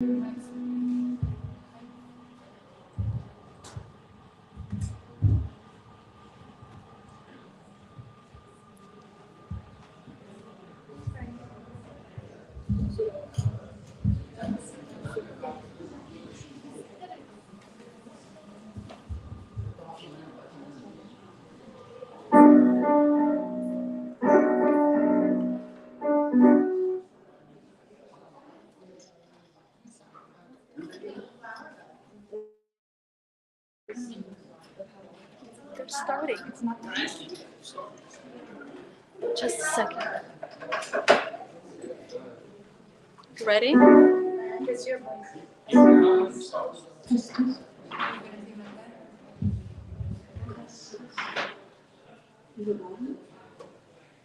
They're starting. Just a second. Ready?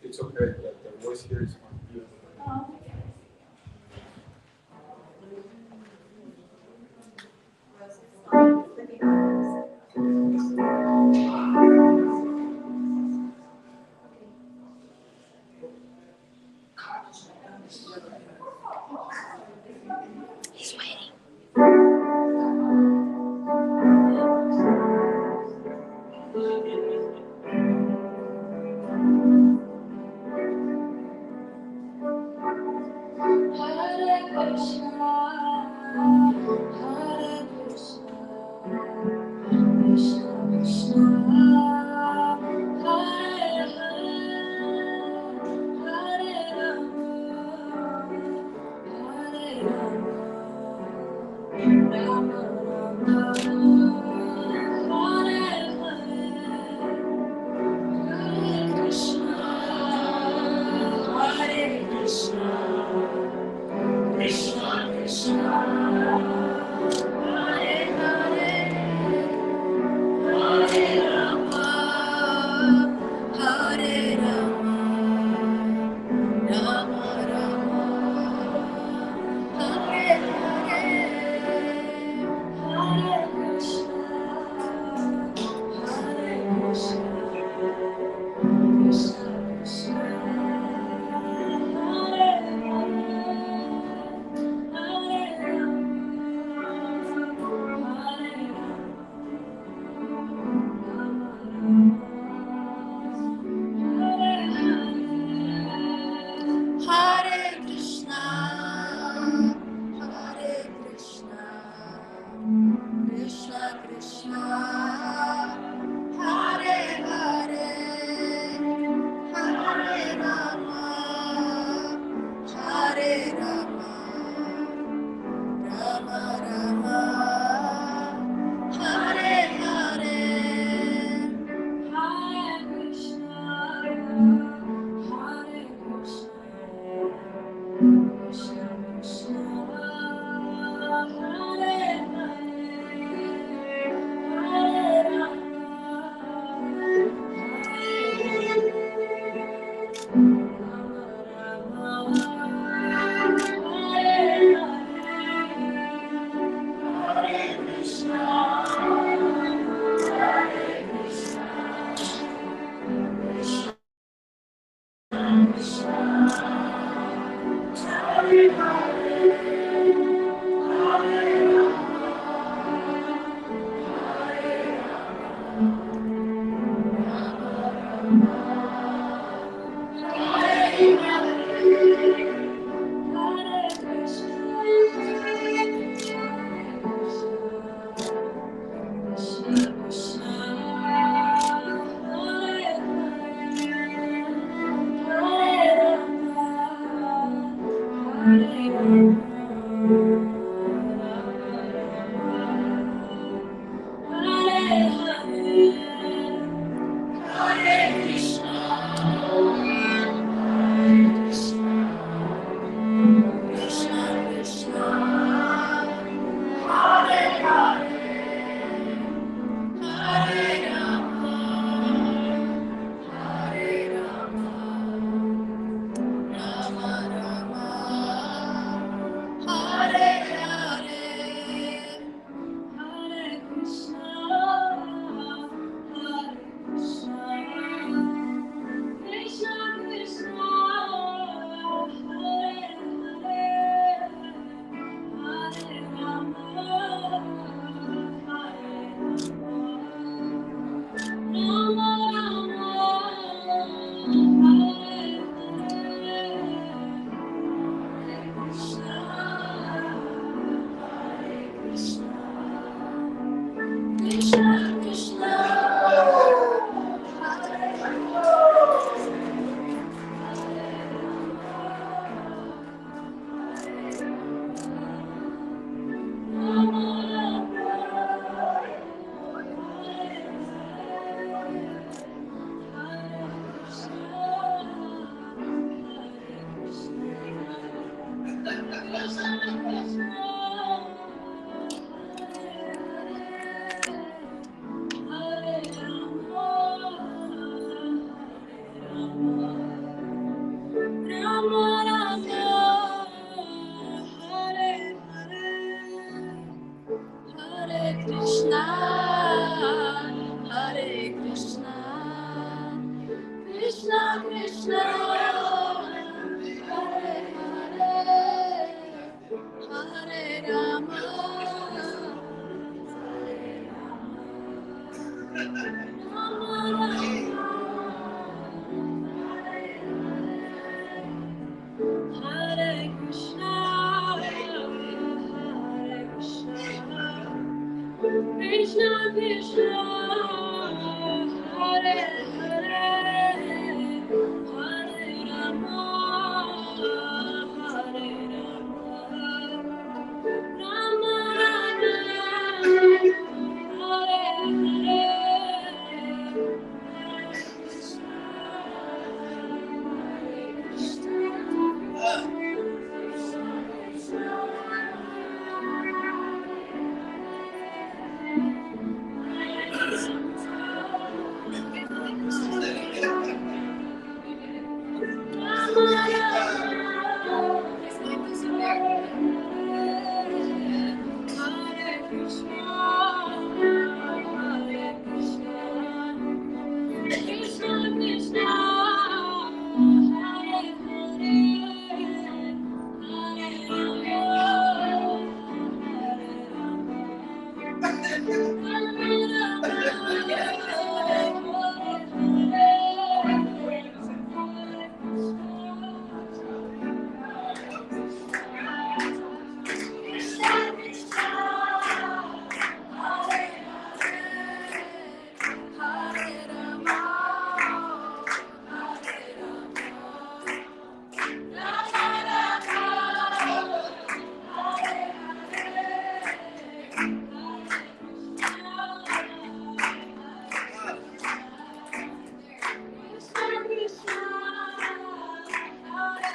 It's okay, the voice here is fine. He's waiting. Krishna Krishna Krishna, Hare Krishna, Krishna Krishna, Hare Hare, Hare Rama, Rama Rama, Hare Krishna, Hare Krishna, Krishna Krishna, Hare Hare, Hare Rama, Hare Rama, Rama Rama, Hare Hare, Hare Krishna, Hare Krishna,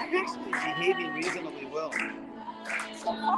I'm actually behaving reasonably well. So far.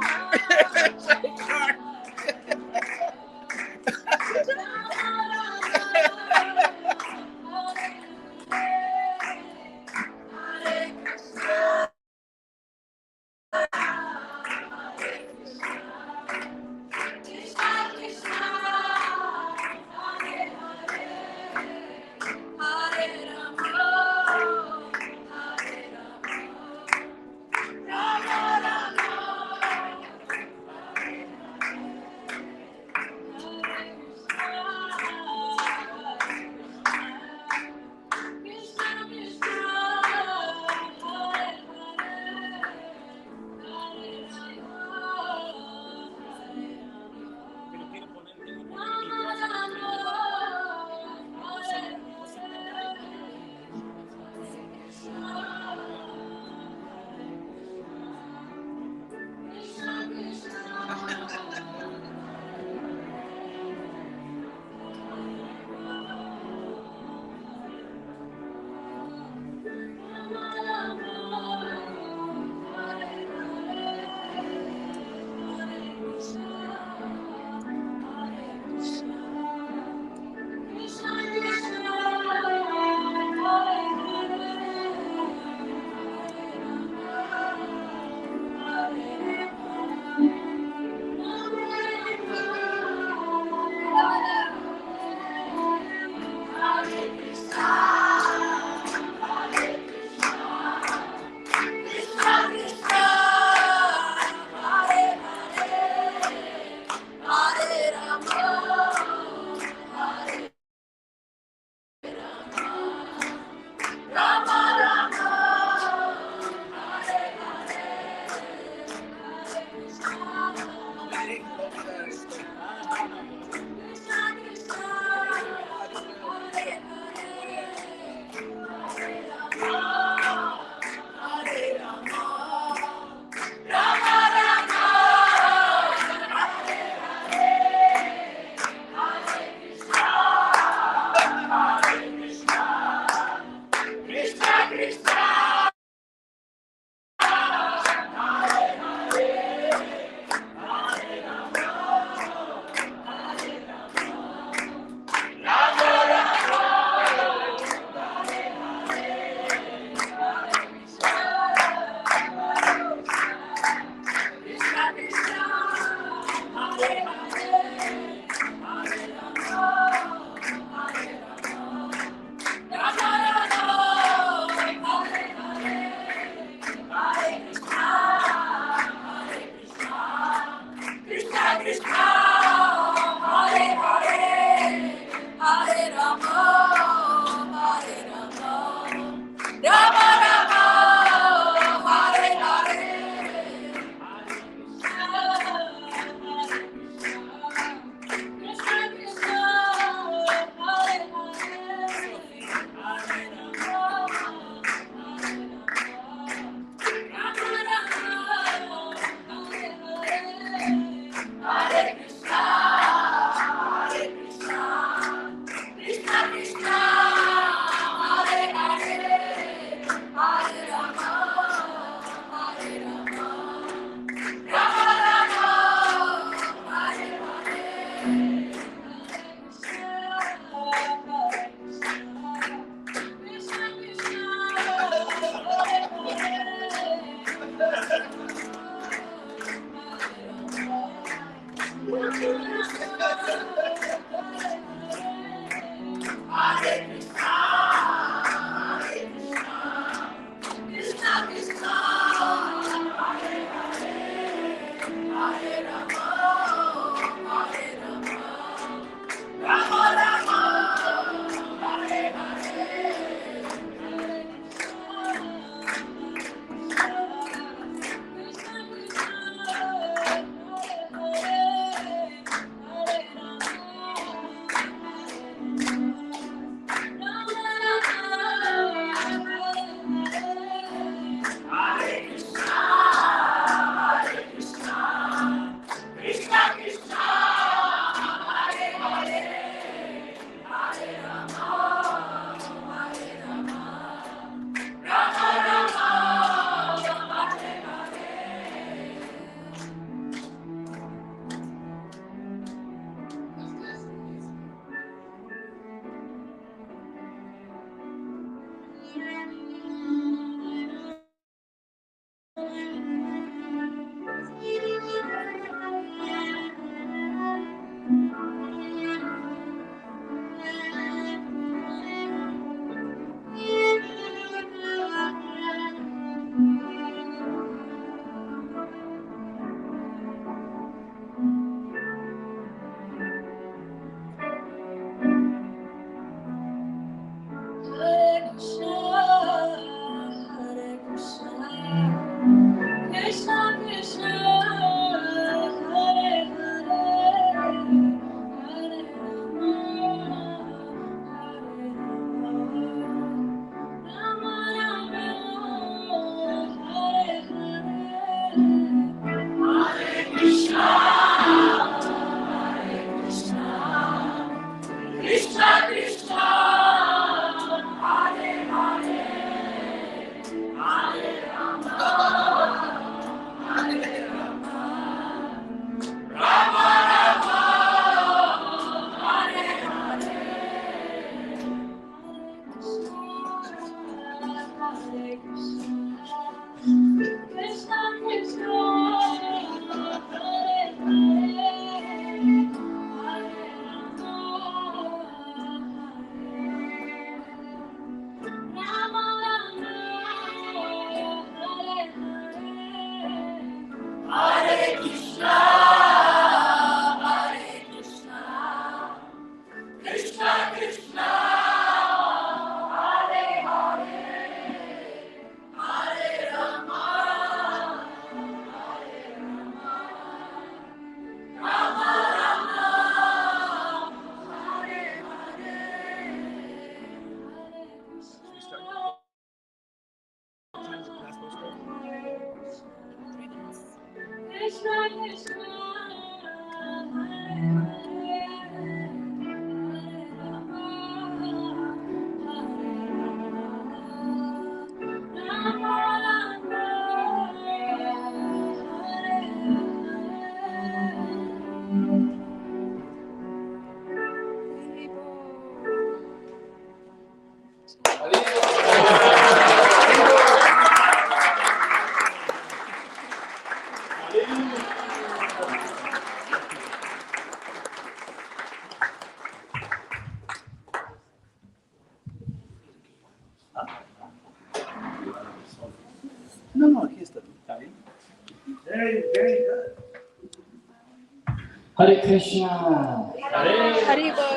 Hare Krishna. Haribo.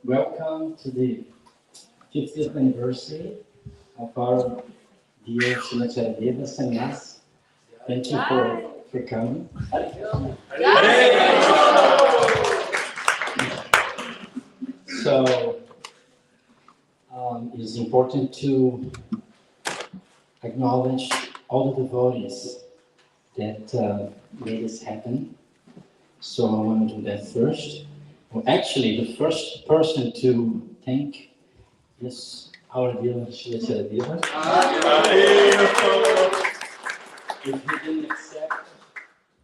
Welcome to the 50th anniversary of our dear Srimati Sannyasi. Thank you for coming. So it is important to acknowledge all the devotees that made this happen. So I want to do that first. Well, actually, the first person to thank is our dear Srimati Deva. If he didn't accept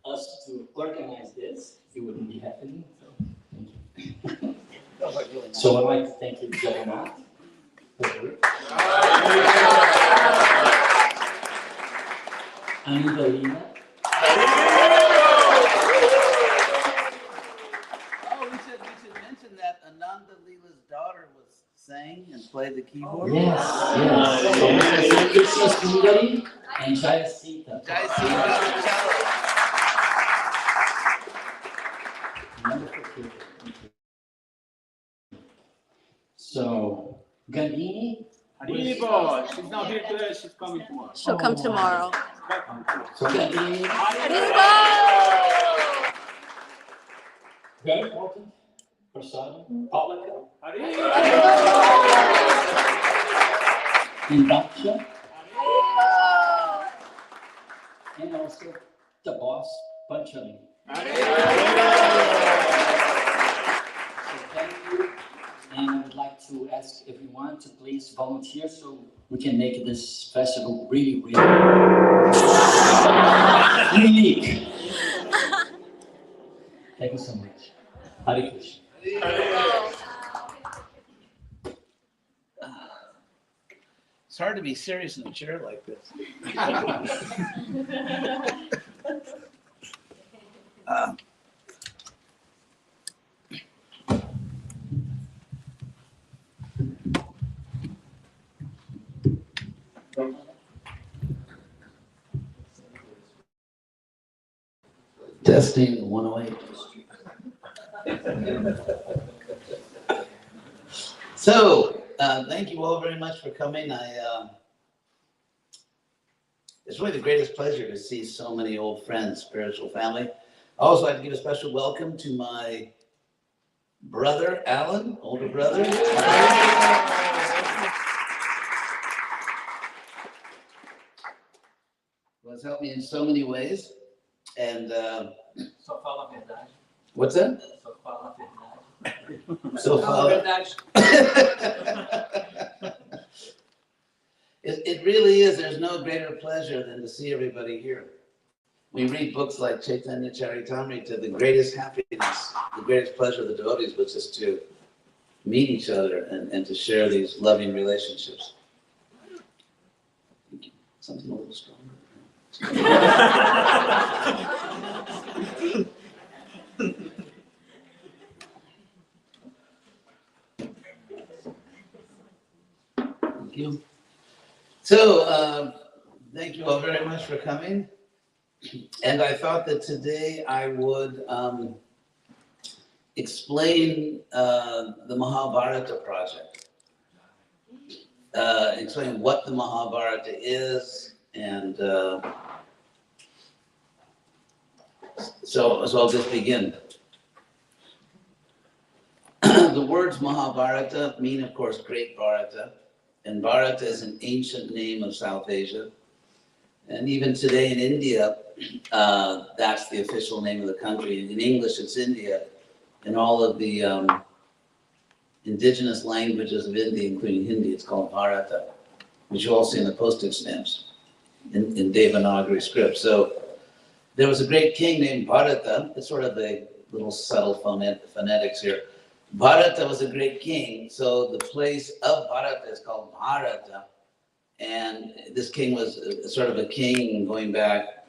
us to organize this, it wouldn't be happening. So thank you. So I'd like to thank you, Jagannath. Anandalina. Oh, we should mention that Ananda Leela's daughter sang and played the keyboard. Yes. So Krishna Sundari and Jaya Sita. Jai Sita cello. Wonderful people. So Gandhini. Haribo! She's not here today, she's coming tomorrow. She'll come tomorrow. So Gandhini. Haribo. Very important. Prasadam. Palaka. And Daksha. And also the boss, Panchali. So thank you. And I would like to ask everyone to please volunteer so we can make this festival really unique. Thank you so much. Hare Krishna. It's hard to be serious in a chair like this. Testing 108. So, thank you all very much for coming. It's really the greatest pleasure to see so many old friends, spiritual family. I also like to give a special welcome to my brother, Alan, older brother. Who has helped me in so many ways. And what's that? So It really is. There's no greater pleasure than to see everybody here. We read books like Chaitanya Charitamrita. The greatest happiness, the greatest pleasure of the devotees was just to meet each other and to share these loving relationships. Something a little stronger. Thank you. So, thank you all very much for coming. And I thought that today I would explain the Mahabharata project. Explain what the Mahabharata is, and so I'll just begin. The words Mahabharata mean, of course, Great Bharata. And Bharata is an ancient name of South Asia. And even today in India, that's the official name of the country. In English, it's India. In all of the indigenous languages of India, including Hindi, it's called Bharata, which you all see in the postage stamps in Devanagari script. So there was a great king named Bharata. It's sort of a little subtle phonetics here. Bharata was a great king, so the place of Bharata is called Bharata. And this king was sort of a king going back,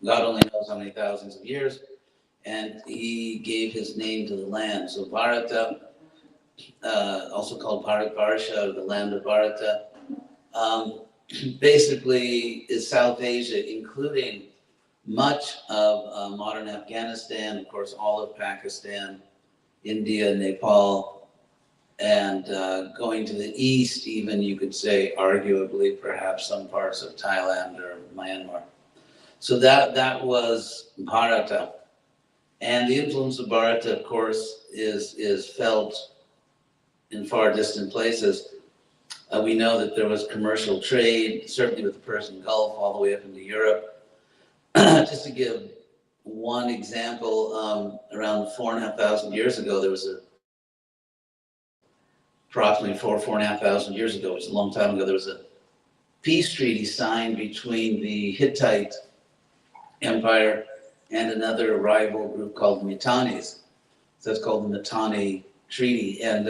God only knows how many thousands of years, and he gave his name to the land. So Bharata, also called Bharatvarsha, or the land of Bharata, basically is South Asia, including much of modern Afghanistan, of course, all of Pakistan, India, Nepal, and going to the east, even you could say, arguably, perhaps some parts of Thailand or Myanmar. So that was Bharata. And the influence of Bharata, of course, is felt in far distant places. We know that there was commercial trade, certainly with the Persian Gulf, all the way up into Europe. Just to give one example, around 4,500 years ago, there was approximately 4,500 years ago, which is a long time ago, there was a peace treaty signed between the Hittite Empire and another rival group called the Mitannis. So it's called the Mitanni Treaty. And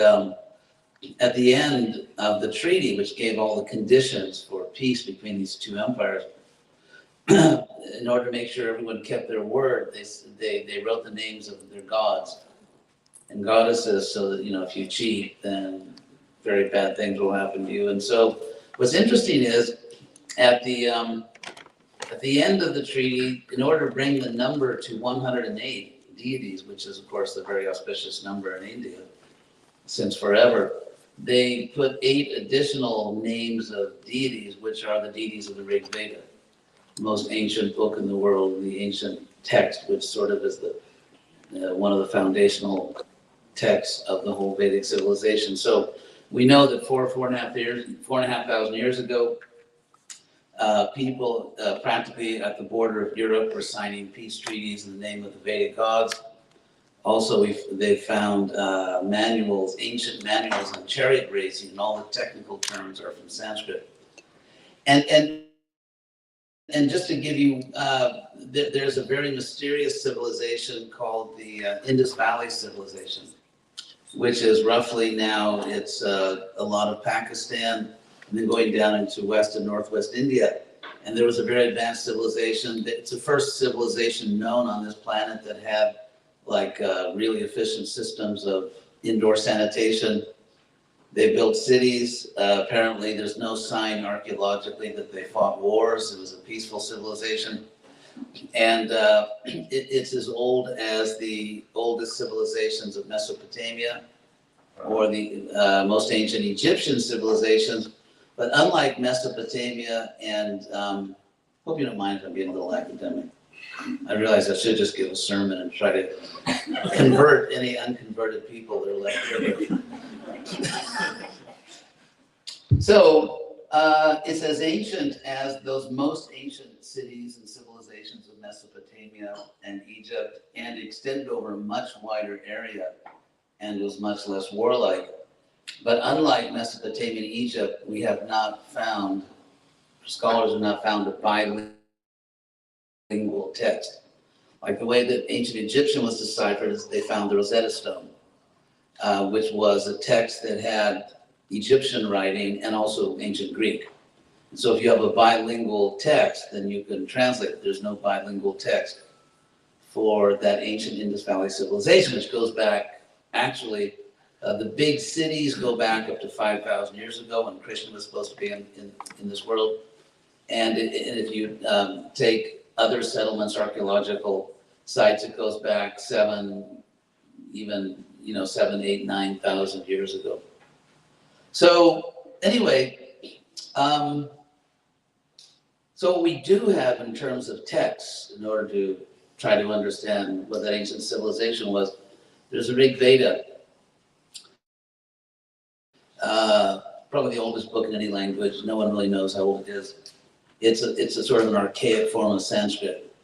at the end of the treaty, which gave all the conditions for peace between these two empires, in order to make sure everyone kept their word, they wrote the names of their gods and goddesses, so that, if you cheat, then very bad things will happen to you. And so what's interesting is at the end of the treaty, in order to bring the number to 108 deities, which is of course the very auspicious number in India since forever, they put 8 additional names of deities, which are the deities of the Rig Veda, the most ancient book in the world, the ancient text, which sort of is the one of the foundational texts of the whole Vedic civilization. So we know that 4,500 years ago, people practically at the border of Europe were signing peace treaties in the name of the Vedic gods. Also, they found manuals, ancient manuals on chariot racing, and all the technical terms are from Sanskrit. And just to give you, there's a very mysterious civilization called the Indus Valley civilization, which is roughly now, it's a lot of Pakistan, and then going down into West and Northwest India. And there was a very advanced civilization. It's the first civilization known on this planet that had really efficient systems of indoor sanitation. They built cities. Apparently, there's no sign archaeologically that they fought wars. It was a peaceful civilization. And it's as old as the oldest civilizations of Mesopotamia or the most ancient Egyptian civilizations. But unlike Mesopotamia and, hope you don't mind if I'm being a little academic. I realize I should just give a sermon and try to convert any unconverted people that are left here. So it's as ancient as those most ancient cities and civilizations of Mesopotamia and Egypt, and extended over a much wider area and was much less warlike. But unlike Mesopotamia and Egypt, we have not found, scholars have not found a bilingual text. Like the way that ancient Egyptian was deciphered is they found the Rosetta Stone, which was a text that had Egyptian writing and also ancient Greek. So if you have a bilingual text, then you can translate it. There's no bilingual text for that ancient Indus Valley civilization, which goes back, actually, the big cities go back up to 5,000 years ago when Krishna was supposed to be in this world. And if you take other settlements, archaeological sites, it goes back 7, 8, 9,000 years ago. So anyway, so what we do have in terms of texts, in order to try to understand what that ancient civilization was, there's a Rig Veda, probably the oldest book in any language. No one really knows how old it is. It's a sort of an archaic form of Sanskrit.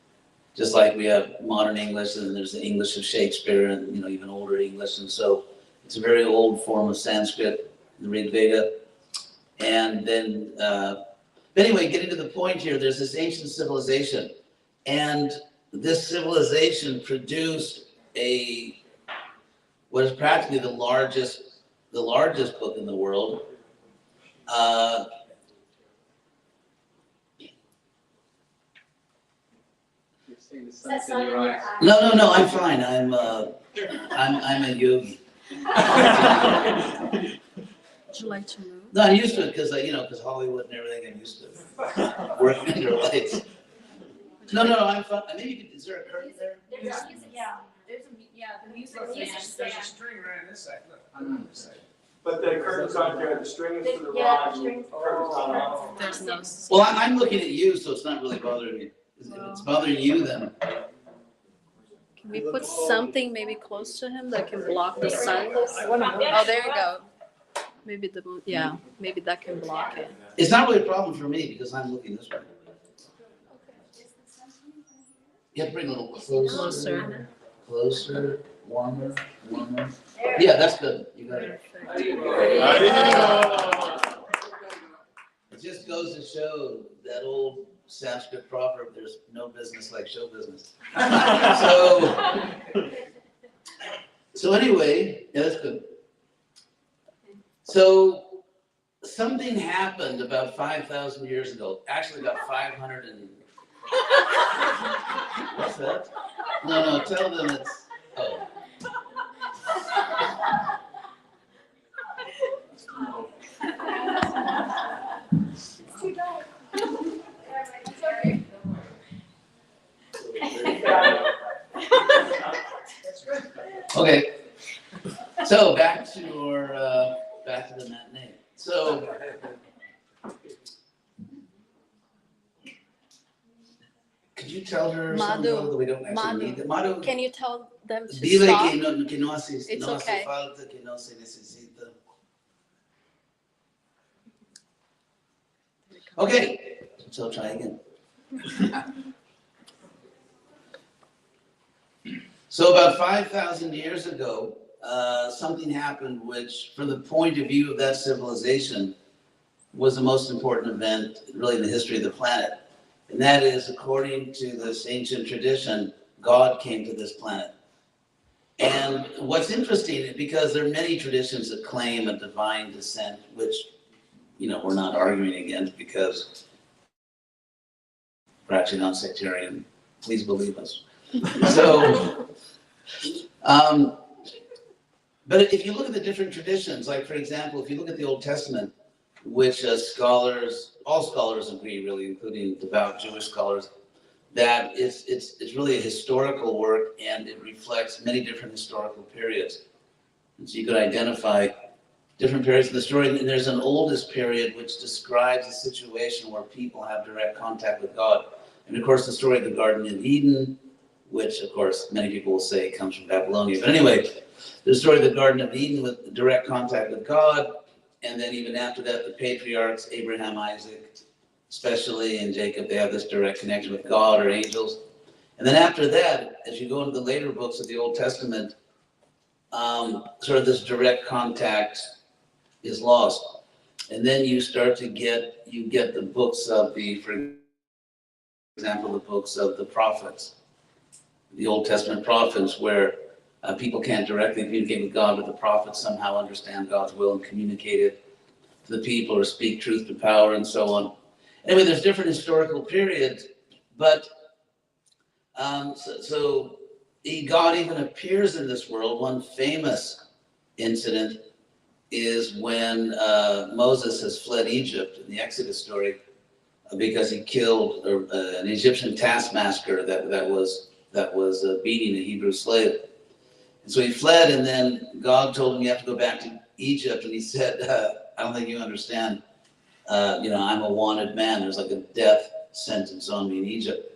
Just like we have modern English, and then there's the English of Shakespeare, and even older English. And so it's a very old form of Sanskrit, the Rig Veda. And then, but anyway, getting to the point here, there's this ancient civilization, and this civilization produced what is practically the largest book in the world. That's not in your eye. No, I'm fine. I'm a yogi. Would you like to move? No, I'm used to it because Hollywood and everything. I'm used to working under lights. Would No, I'm fine. Maybe is there a curtain there? There's a music, the music There's a stand. string right on this side, look, on this side. But the curtains aren't there, the strings to the Yeah, right, the strings. curtains on all. There's no. Well, I'm looking at you, so it's not really bothering me. If it's bothering you, then Can we put something maybe close to him that can block the sun? Oh, there you go. Maybe the moon. Yeah, maybe that can block it. it's not really a problem for me because I'm looking this way. You have to bring a little closer. Closer, warmer. Yeah, that's good. You got it. It just goes to show that old Sanskrit proverb, there's no business like show business. So anyway, yeah, that's good. So something happened about 5,000 years ago, actually about 500 and... What's that? No, tell them it's... Oh. Okay, so back to the matinee. So, could you tell her something Madhu, that we don't actually need? Madhu, Can you tell them to dile stop? que no hace It's no hace okay. falta, que no se necesita. Okay, so try again. So about 5,000 years ago, something happened which, from the point of view of that civilization, was the most important event really in the history of the planet. And that is, according to this ancient tradition, God came to this planet. And what's interesting is because there are many traditions that claim a divine descent, which, we're not arguing against because we're actually non-sectarian. Please believe us. So, but if you look at the different traditions, like for example, if you look at the Old Testament, which all scholars agree really, including devout Jewish scholars, that it's really a historical work and it reflects many different historical periods. And so you could identify different periods of the story, and there's an oldest period which describes a situation where people have direct contact with God. And of course, the story of the Garden of Eden, which of course many people will say comes from Babylonia. But anyway, the story of the Garden of Eden with direct contact with God, and then even after that, the patriarchs, Abraham, Isaac, especially, and Jacob, they have this direct connection with God or angels. And then after that, as you go into the later books of the Old Testament, sort of this direct contact is lost. And then you start to get the books of for example, the books of the prophets, the Old Testament prophets, where people can't directly communicate with God, but the prophets somehow understand God's will and communicate it to the people or speak truth to power and so on. Anyway, there's different historical periods, but so God even appears in this world. One famous incident is when Moses has fled Egypt in the Exodus story because he killed an Egyptian taskmaster that was beating a Hebrew slave. And so he fled, and then God told him, you have to go back to Egypt. And he said, I don't think you understand. I'm a wanted man. There's like a death sentence on me in Egypt.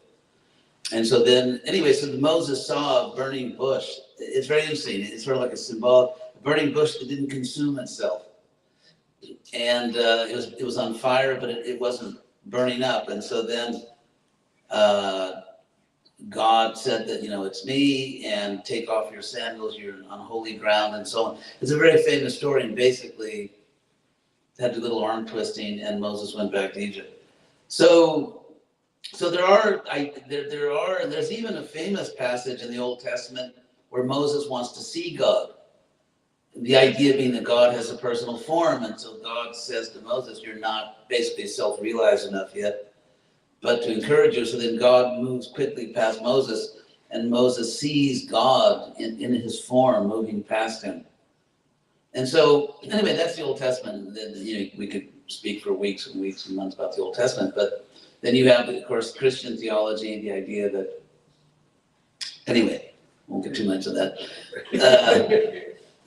And so then, anyway, so Moses saw a burning bush. It's very interesting. It's sort of like a symbolic burning bush that didn't consume itself. And it was on fire, but it wasn't burning up. And so then God said that, it's me, and take off your sandals, you're on holy ground, and so on. It's a very famous story, and basically had a little arm twisting, and Moses went back to Egypt. So there's even a famous passage in the Old Testament where Moses wants to see God. The idea being that God has a personal form, and so God says to Moses, you're not basically self-realized enough yet, but to encourage you. So then God moves quickly past Moses, and Moses sees God in his form moving past him. And so, anyway, that's the Old Testament. We could speak for weeks and weeks and months about the Old Testament, but Then you have, of course, Christian theology, the idea that, anyway, won't get too much of that,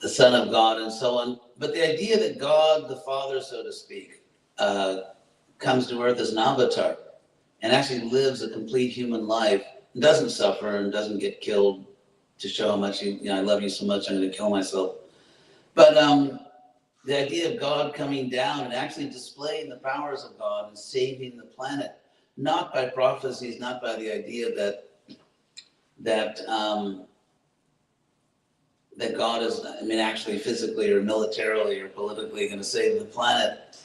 the Son of God and so on. But the idea that God, the Father, so to speak, comes to earth as an avatar and actually lives a complete human life, and doesn't suffer and doesn't get killed to show how much I love you so much, I'm going to kill myself. But the idea of God coming down and actually displaying the powers of God and saving the planet, not by prophecies, not by the idea that God is, actually physically or militarily or politically going to save the planet.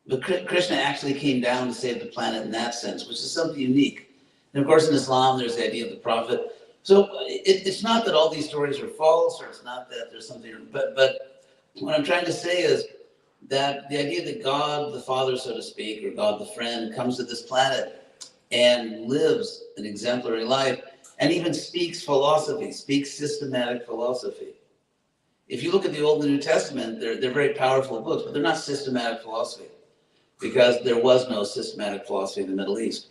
But Krishna actually came down to save the planet in that sense, which is something unique. And of course, in Islam, there's the idea of the prophet. So it's not that all these stories are false, or it's not that there's something, but what I'm trying to say is that the idea that God, the Father, so to speak, or God, the Friend, comes to this planet and lives an exemplary life, and even speaks philosophy, speaks systematic philosophy. If you look at the Old and New Testament, they're very powerful books, but they're not systematic philosophy, because there was no systematic philosophy in the Middle East.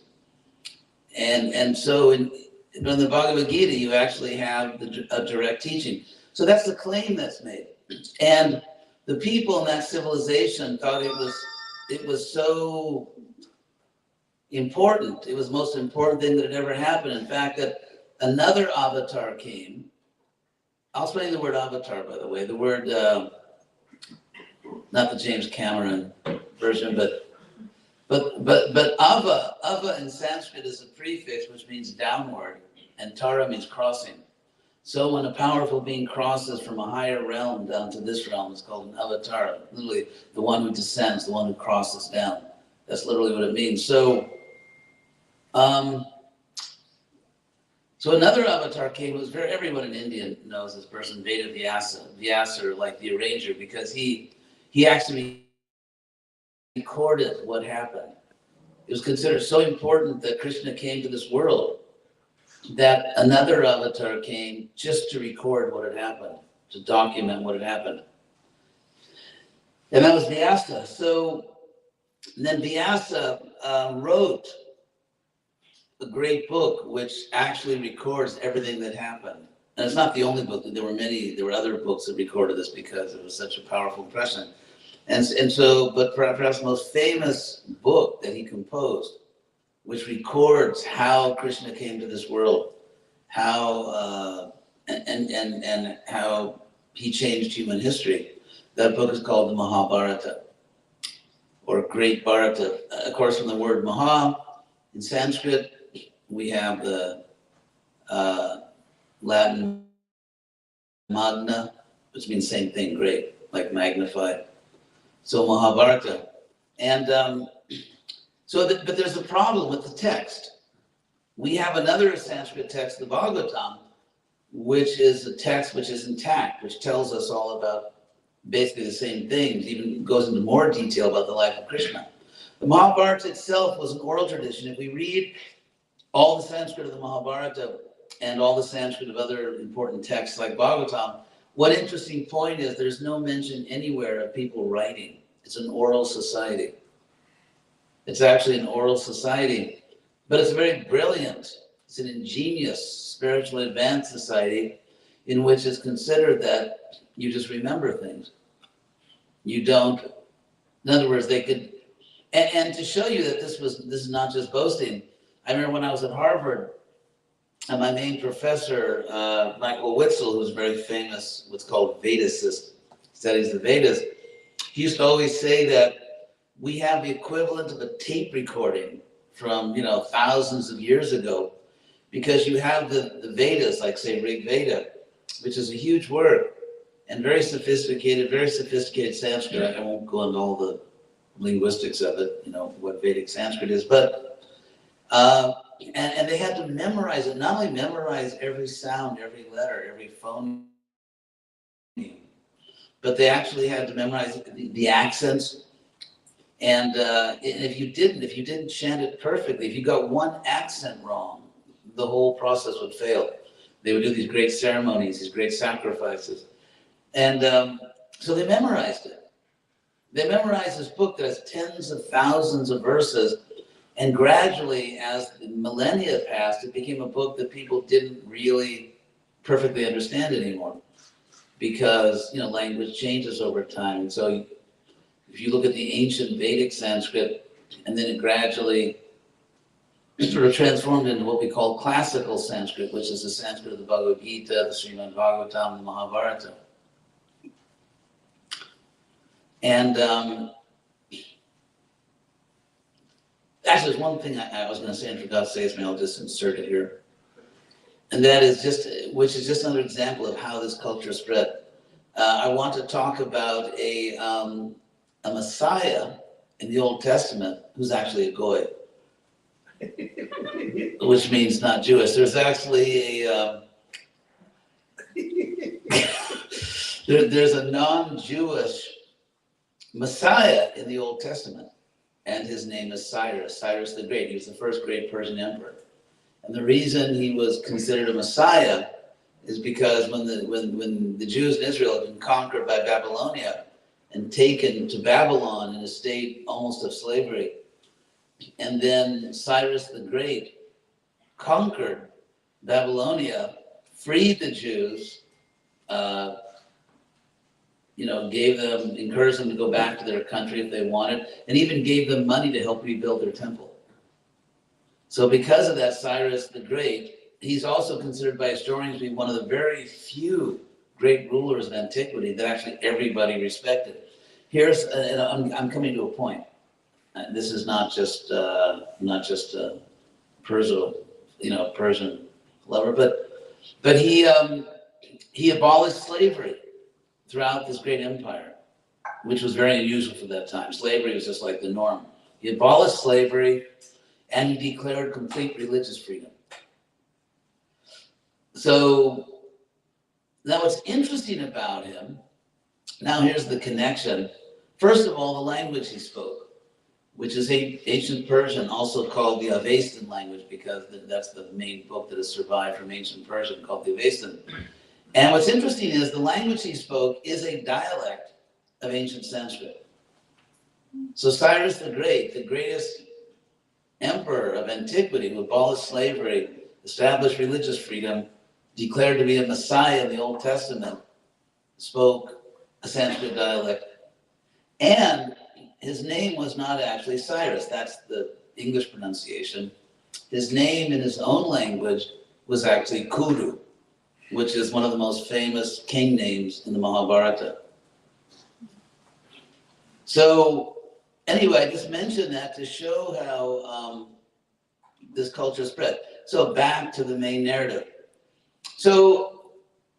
And so in the Bhagavad-Gita, you actually have a direct teaching. So that's the claim that's made. And the people in that civilization thought it was so important. It was the most important thing that had ever happened. In fact, that another avatar came. I'll explain the word avatar, by the way. The word, not the James Cameron version, but ava in Sanskrit is a prefix which means downward, and tara means crossing. So when a powerful being crosses from a higher realm down to this realm, it's called an avatar. Literally, the one who descends, the one who crosses down. That's literally what it means. So another avatar came. Everyone in India knows this person, Veda Vyasa, like the arranger, because he actually recorded what happened. It was considered so important that Krishna came to this world that another avatar came just to record what had happened, to document what had happened. And that was Vyasa. So then Vyasa wrote a great book which actually records everything that happened. And it's not the only book. There were other books that recorded this because it was such a powerful impression. And so, but perhaps the most famous book that he composed, which records how Krishna came to this world, how and how he changed human history. That book is called the Mahabharata, or Great Bharata. Of course, from the word Maha in Sanskrit, we have the Latin magna, which means same thing, great, like magnified. So Mahabharata. And but there's a problem with the text. We have another Sanskrit text, the Bhagavatam, which is a text which is intact, which tells us all about basically the same things, even goes into more detail about the life of Krishna. The Mahabharata itself was an oral tradition. If we read all the Sanskrit of the Mahabharata and all the Sanskrit of other important texts like Bhagavatam, one interesting point is there's no mention anywhere of people writing. It's an oral society. It's actually an oral society, but it's very brilliant. It's an ingenious, spiritually advanced society in which it's considered that you just remember things. You don't, in other words, they could, and to show you that this is not just boasting, I remember when I was at Harvard, and my main professor, Michael Witzel, who's very famous, what's called Vedicist, studies the Vedas, he used to always say that we have the equivalent of a tape recording from, thousands of years ago, because you have the Vedas, like say Rig Veda, which is a huge work and very sophisticated Sanskrit. I won't go into all the linguistics of it, what Vedic Sanskrit is, but and they had to memorize it, not only memorize every sound, every letter, every phoneme, but they actually had to memorize the accents. And if you didn't chant it perfectly, if you got one accent wrong, the whole process would fail. They would do these great ceremonies, these great sacrifices. And so they memorized it. They memorized this book that has tens of thousands of verses, and gradually, as the millennia passed, it became a book that people didn't really perfectly understand anymore, because language changes over time. And so, if you look at the ancient Vedic Sanskrit, and then it gradually sort of transformed into what we call classical Sanskrit, which is the Sanskrit of the Bhagavad-Gita, the Srimad Bhagavatam, the Mahabharata. And actually, there's one thing I was going to say, and forgot to say this, I'll just insert it here. And that is which is just another example of how this culture spread. I want to talk about a Messiah in the Old Testament who's actually a Goy, which means not Jewish. There's actually there's a non-Jewish Messiah in the Old Testament, and his name is Cyrus the Great. He was the first great Persian emperor. And the reason he was considered a Messiah is because when the Jews in Israel had been conquered by Babylonia and taken to Babylon in a state almost of slavery, and then Cyrus the Great conquered Babylonia, freed the Jews, encouraged them to go back to their country if they wanted, and even gave them money to help rebuild their temple. So because of that, Cyrus the Great, he's also considered by historians to be one of the very few great rulers of antiquity that actually everybody respected. I'm coming to a point. This is not just a Persian lover, but he abolished slavery throughout this great empire, which was very unusual for that time. Slavery was just like the norm. He abolished slavery, and he declared complete religious freedom. So now what's interesting about him, now here's the connection. First of all, the language he spoke, which is ancient Persian, also called the Avestan language, because that's the main book that has survived from ancient Persian, called the Avestan. And what's interesting is the language he spoke is a dialect of ancient Sanskrit. So Cyrus the Great, the greatest emperor of antiquity, who abolished slavery, established religious freedom, declared to be a Messiah in the Old Testament, spoke a Sanskrit dialect. And his name was not actually Cyrus. That's the English pronunciation. His name in his own language was actually Kuru, which is one of the most famous king names in the Mahabharata. So anyway, I just mentioned that to show how this culture spread. So back to the main narrative. So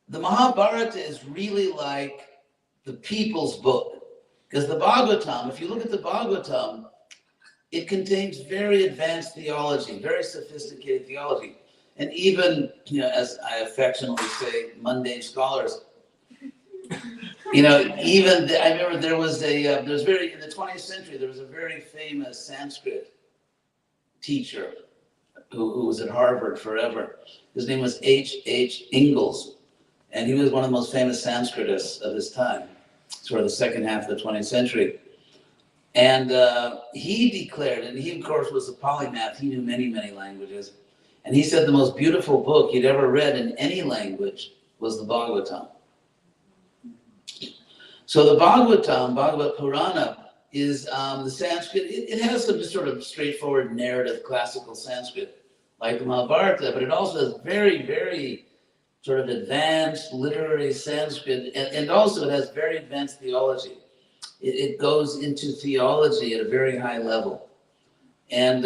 the Mahabharata is really like the people's book. Because the Bhagavatam, if you look at the Bhagavatam, it contains very advanced theology, very sophisticated theology. And even, as I affectionately say, mundane scholars, I remember there was in the 20th century, there was a very famous Sanskrit teacher who was at Harvard forever. His name was H.D. Ingalls, and he was one of the most famous Sanskritists of his time, sort of the second half of the 20th century. And he declared, and he of course was a polymath, he knew many, many languages, and he said the most beautiful book he'd ever read in any language was the Bhagavatam. So the Bhagavatam, Bhagavad Purana, is the Sanskrit. It has some just sort of straightforward narrative classical Sanskrit, like the Mahabharata, but it also has very, very sort of advanced literary Sanskrit, and also it has very advanced theology. It goes into theology at a very high level. And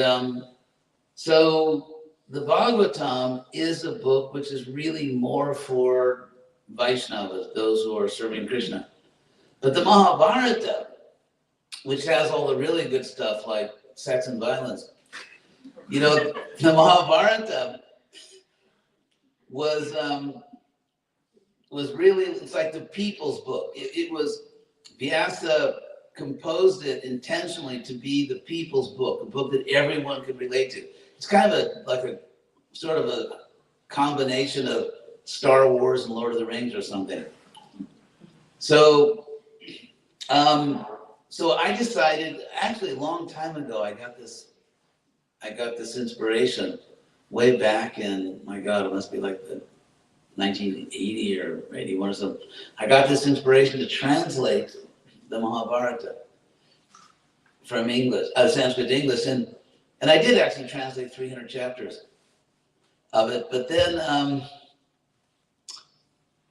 so the Bhagavatam is a book which is really more for Vaishnavas, those who are serving Krishna. But the Mahabharata, which has all the really good stuff like sex and violence, the Mahabharata was really, it's like the people's book. It was, Vyasa composed it intentionally to be the people's book, a book that everyone could relate to. It's kind of like a sort of a combination of Star Wars and Lord of the Rings or something. So so I decided, actually a long time ago, I got this inspiration way back in, my God, it must be like the 1980 or 81 or something. I got this inspiration to translate the Mahabharata from English, Sanskrit to English, and I did actually translate 300 chapters of it. But then, and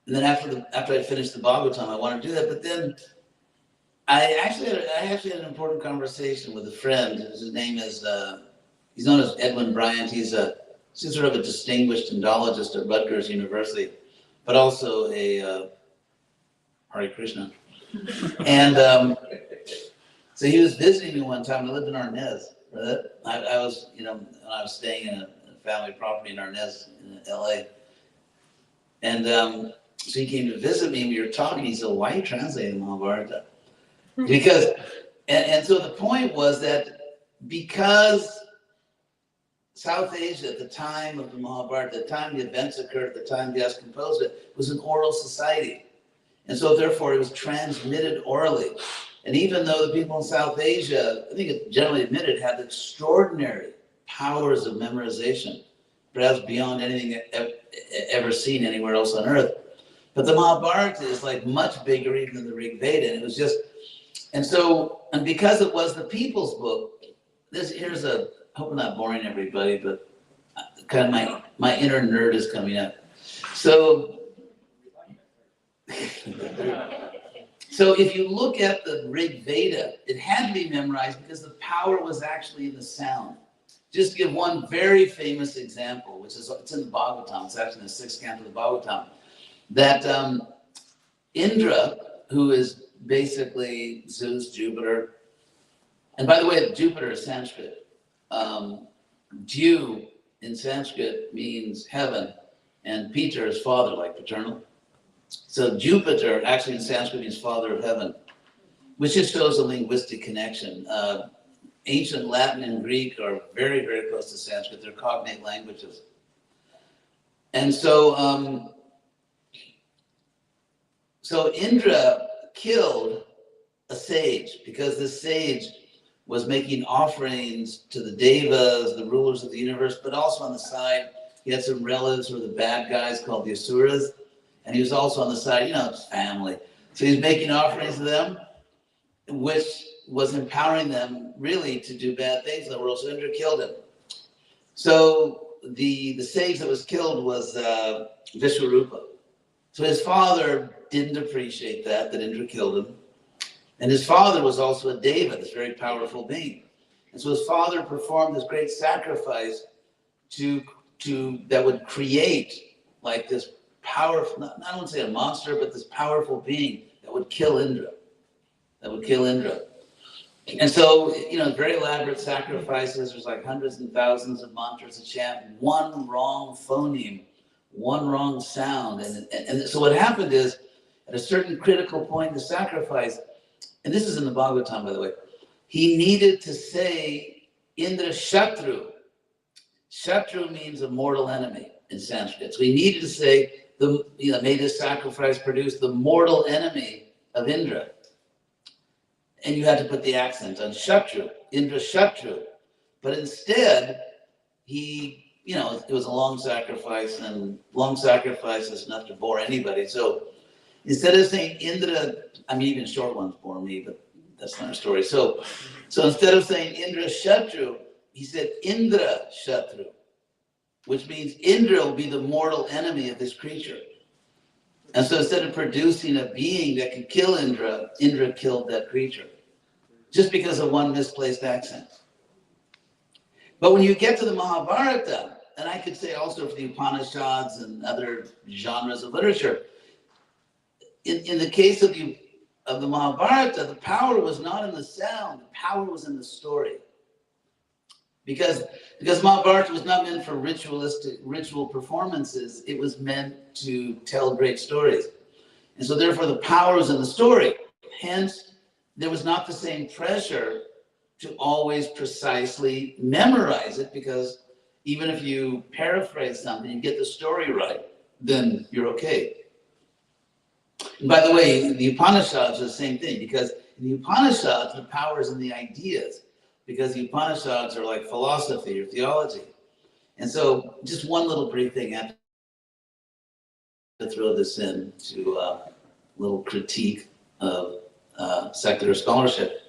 then after I finished the Bhagavatam, I wanted to do that. But then I actually had an important conversation with a friend. His name is he's known as Edwin Bryant. He's sort of a distinguished Indologist at Rutgers University, but also a Hare Krishna. And so he was visiting me one time. I lived in Arnez. I was, I was staying in a family property in Arnez in LA. And so he came to visit me and we were talking. He said, "Why are you translating Mahabharata?" Because, and so the point was that because South Asia at the time of the Mahabharata, at the time the events occurred, at the time Vyasa composed it, was an oral society. And so therefore it was transmitted orally. And even though the people in South Asia, I think it's generally admitted, had extraordinary powers of memorization, perhaps beyond anything ever seen anywhere else on earth. But the Mahabharata is like much bigger even than the Rig Veda. And it was just, and because it was the people's book, here's a, I hope I'm not boring everybody, but kind of my inner nerd is coming up. So if you look at the Rig Veda, it had to be memorized because the power was actually in the sound. Just to give one very famous example, which is, it's in the Bhagavatam, it's actually in the 6th canto of the Bhagavatam, that Indra, who is basically Zeus, Jupiter, and by the way, Jupiter is Sanskrit. Dew in Sanskrit means heaven, and Peter is father, like paternal. So Jupiter actually in Sanskrit means father of heaven, which just shows a linguistic connection. Ancient Latin and Greek are very, very close to Sanskrit. They're cognate languages. And so Indra killed a sage because this sage was making offerings to the devas, the rulers of the universe, but also on the side, he had some relatives who were the bad guys called the Asuras. And he was also on the side, his family. So he's making offerings to them, which was empowering them really to do bad things in the world. So Indra killed him. So the sage that was killed was Vishwarupa. So his father didn't appreciate that Indra killed him. And his father was also a deva, this very powerful being. And so his father performed this great sacrifice that would create like this powerful, I don't want to say a monster, but this powerful being that would kill Indra. And so, very elaborate sacrifices. There's like hundreds and thousands of mantras to chant. One wrong phoneme, one wrong sound. And so what happened is, at a certain critical point in the sacrifice, and this is in the Bhagavatam, by the way, he needed to say Indra Shatru. Shatru means a mortal enemy in Sanskrit. So he needed to say, may this sacrifice produce the mortal enemy of Indra. And you had to put the accent on Shatru, Indra Shatru. But instead, it was a long sacrifice, and long sacrifice is enough to bore anybody. So instead of saying Indra, even short ones bore me, but that's not a story. So instead of saying Indra Shatru, he said Indra Shatru, which means Indra will be the mortal enemy of this creature. And so instead of producing a being that could kill Indra, Indra killed that creature, just because of one misplaced accent. But when you get to the Mahabharata, and I could say also for the Upanishads and other genres of literature, in the case of the Mahabharata, the power was not in the sound, the power was in the story. Because Mahabharata was not meant for ritual performances, it was meant to tell great stories. And so therefore the power was in the story. Hence, there was not the same pressure to always precisely memorize it, because even if you paraphrase something and get the story right, then you're okay. And by the way, the Upanishads are the same thing, because In the Upanishads, the power is in the ideas, because the Upanishads are like philosophy or theology. And so just one little brief thing, I have to throw this in to a little critique of secular scholarship.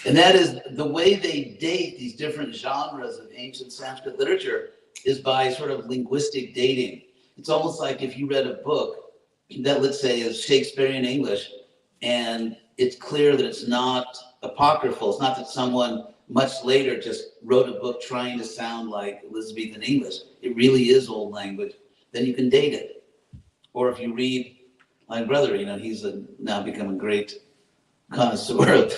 And that is the way they date these different genres of ancient Sanskrit literature is by sort of linguistic dating. It's almost like if you read a book that, let's say, is Shakespearean English, and it's clear that it's not apocryphal. It's not that someone much later just wrote a book trying to sound like Elizabethan English. It really is old language. Then you can date it. Or if you read my brother, he's now become a great connoisseur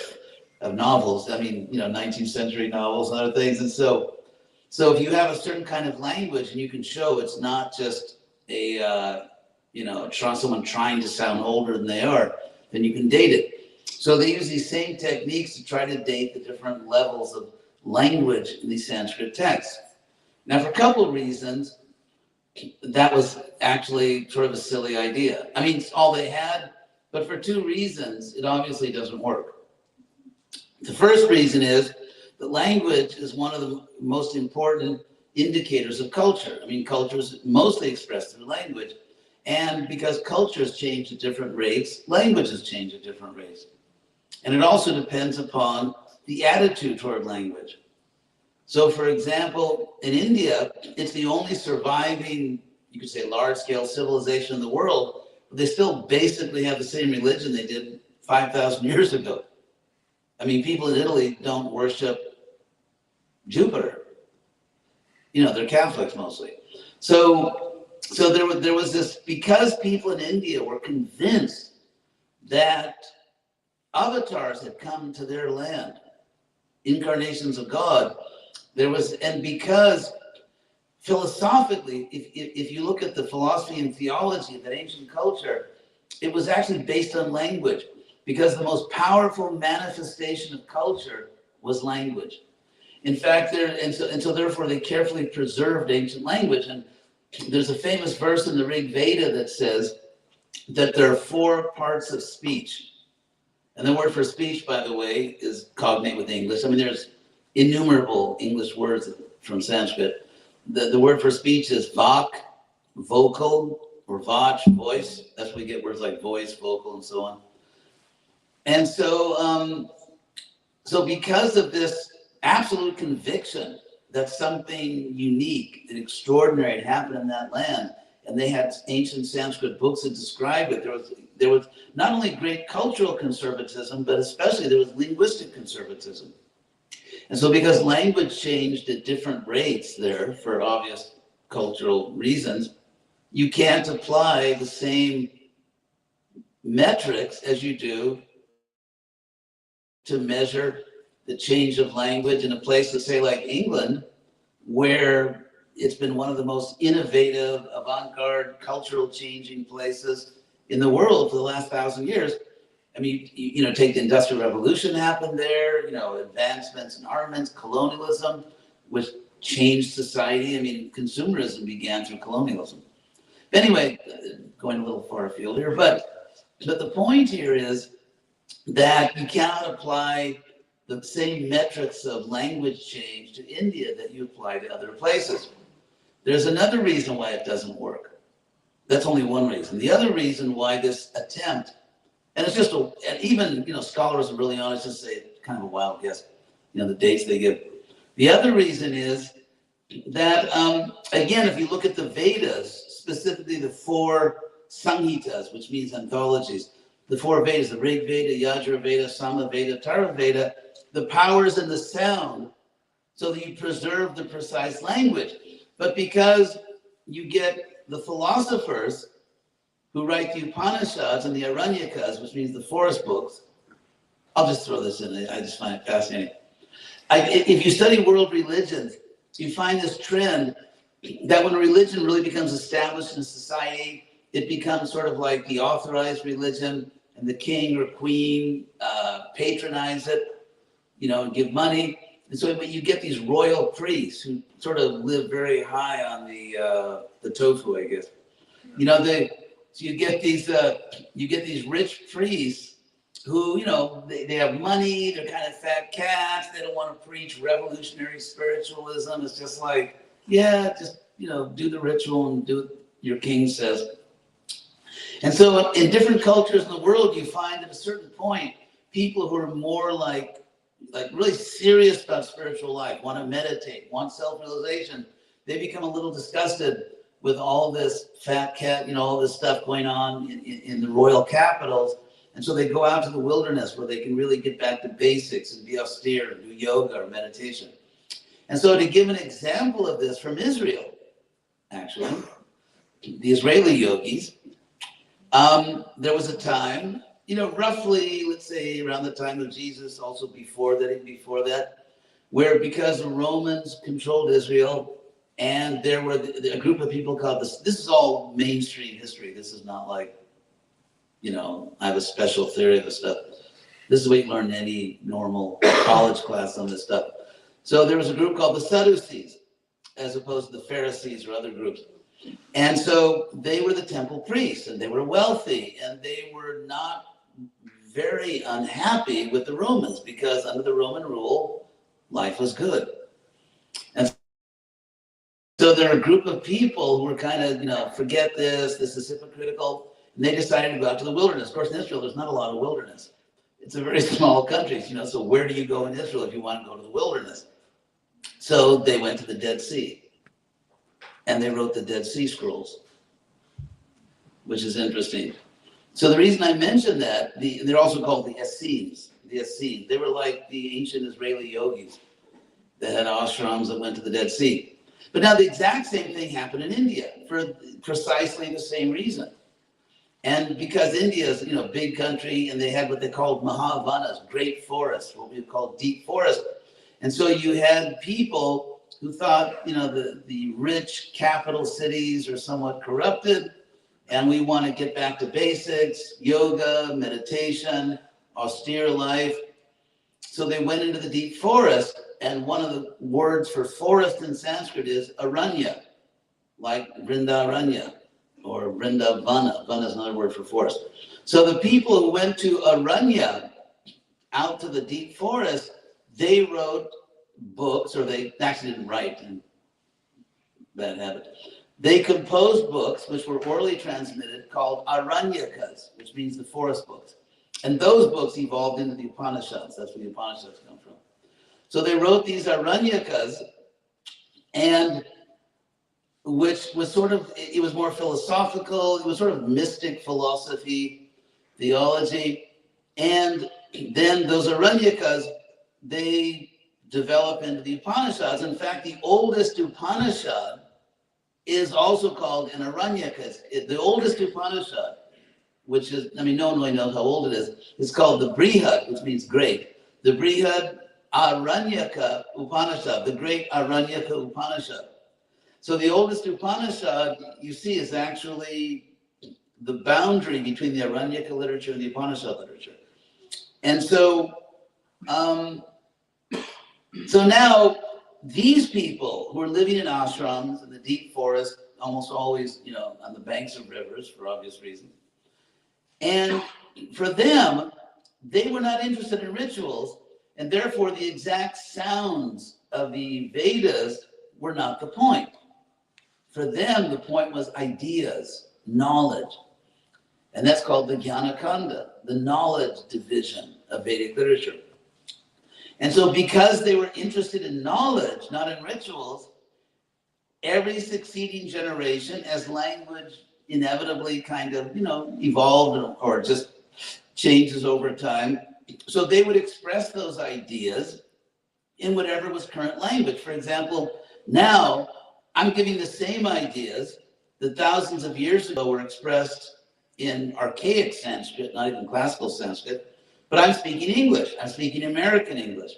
of novels. I mean, 19th century novels and other things. And so if you have a certain kind of language and you can show it's not just someone trying to sound older than they are, then you can date it. So they use these same techniques to try to date the different levels of language in these Sanskrit texts. Now, for a couple of reasons, that was actually sort of a silly idea. I mean, it's all they had, but for two reasons, it obviously doesn't work. The first reason is that language is one of the most important indicators of culture. I mean, culture is mostly expressed through language. And because cultures change at different rates, languages change at different rates. And it also depends upon the attitude toward language. So, for example, in India, it's the only surviving, you could say, large-scale civilization in the world, but they still basically have the same religion they did 5,000 years ago. I mean, people in Italy don't worship Jupiter. They're Catholics mostly. So there was this, because people in India were convinced that avatars had come to their land, incarnations of God, and because philosophically, if you look at the philosophy and theology of that ancient culture, it was actually based on language, because the most powerful manifestation of culture was language. In fact, so therefore they carefully preserved ancient language. And there's a famous verse in the Rig Veda that says that there are 4 parts of speech. And the word for speech, by the way, is cognate with English. I mean, there's innumerable English words from Sanskrit. The word for speech is vak, vocal, or vach, voice. That's where we get words like voice, vocal, and so on. And so because of this absolute conviction that something unique and extraordinary had happened in that land, and they had ancient Sanskrit books that described it, there was not only great cultural conservatism, but especially there was linguistic conservatism. And so because language changed at different rates there for obvious cultural reasons, you can't apply the same metrics as you do to measure the change of language in a place, let's say, like England, where it's been one of the most innovative, avant-garde, cultural changing places in the world for the last 1,000 years. I mean, take the Industrial Revolution happened there, advancements in armaments, colonialism, which changed society. I mean, consumerism began through colonialism. Anyway, going a little far afield here, but the point here is that you cannot apply the same metrics of language change to India that you apply to other places. There's another reason why it doesn't work. That's only one reason. The other reason why this attempt, and it's just and even scholars are really honest and say it's kind of a wild guess, the dates they give. The other reason is that again, if you look at the Vedas, specifically the 4 Samhitas, which means anthologies, the 4 Vedas, the Rig Veda, Yajur Veda, Sama Veda, Tara Veda, the powers in the sound, so that you preserve the precise language. But because you get the philosophers who write the Upanishads and the Aranyakas, which means the forest books, I'll just throw this in, I just find it fascinating. If you study world religions, you find this trend that when a religion really becomes established in a society, it becomes sort of like the authorized religion, and the king or queen patronize it, and give money. And so you get these royal priests who sort of live very high on the tofu, I guess. So you get these rich priests who, you know, they have money, they're kind of fat cats, they don't want to preach revolutionary spiritualism. It's just like, yeah, just, you know, do the ritual and do what your king says. And so in different cultures in the world, you find at a certain point, people who are more like really serious about spiritual life, want to meditate, want self-realization, they become a little disgusted with all this fat cat, you know, all this stuff going on in the royal capitals. And so they go out to the wilderness where they can really get back to basics and be austere and do yoga or meditation. And so to give an example of this from Israel, actually, the Israeli yogis, there was a time, you know, roughly, let's say around the time of Jesus, also before that, where because the Romans controlled Israel, and there were a group of people called this is all mainstream history. This is not like, you know, I have a special theory of this stuff. This is what you learn in any normal college class on this stuff. So there was a group called the Sadducees, as opposed to the Pharisees or other groups. And so they were the temple priests, and they were wealthy, and they were not very unhappy with the Romans, because under the Roman rule, life was good. And so there are a group of people who were kind of, you know, forget this is hypocritical, and they decided to go out to the wilderness. Of course, in Israel, there's not a lot of wilderness. It's a very small country, you know, so where do you go in Israel if you want to go to the wilderness? So they went to the Dead Sea, and they wrote the Dead Sea Scrolls, which is interesting. So the reason I mentioned that, they're also called the Essenes. The Essenes, they were like the ancient Israeli yogis that had ashrams that went to the Dead Sea. But now the exact same thing happened in India for precisely the same reason. And because India is, you know, a big country, and they had what they called Mahavanas, great forests, what we would call deep forest. And so you had people who thought, you know, the rich capital cities are somewhat corrupted, and we want to get back to basics, yoga, meditation, austere life. So they went into the deep forest, and one of the words for forest in Sanskrit is aranya, like Vrindaranya or Vrindavana. Vana is another word for forest. So the people who went to aranya, out to the deep forest, they wrote books, or they actually didn't write, and bad habit. They composed books which were orally transmitted called Aranyakas, which means the forest books. And those books evolved into the Upanishads. That's where the Upanishads come from. So they wrote these Aranyakas, and which was sort of, it was more philosophical, it was sort of mystic philosophy, theology. And then those Aranyakas, they develop into the Upanishads. In fact, the oldest Upanishad is also called an Aranyaka. The oldest Upanishad, which is, I mean, no one really knows how old it is called the Brihad, which means great. The Brihad Aranyaka Upanishad, the great Aranyaka Upanishad. So the oldest Upanishad, you see, is actually the boundary between the Aranyaka literature and the Upanishad literature. And so, so now these people who are living in ashrams in the deep forest, almost always, you know, on the banks of rivers for obvious reasons. And for them, they were not interested in rituals, and therefore the exact sounds of the Vedas were not the point. For them, the point was ideas, knowledge. And that's called the Jnanakanda, the knowledge division of Vedic literature. And so because they were interested in knowledge, not in rituals, every succeeding generation, as language inevitably kind of, you know, evolved or just changes over time, so they would express those ideas in whatever was current language. For example, now I'm giving the same ideas that thousands of years ago were expressed in archaic Sanskrit, not even classical Sanskrit, but I'm speaking English. I'm speaking American English.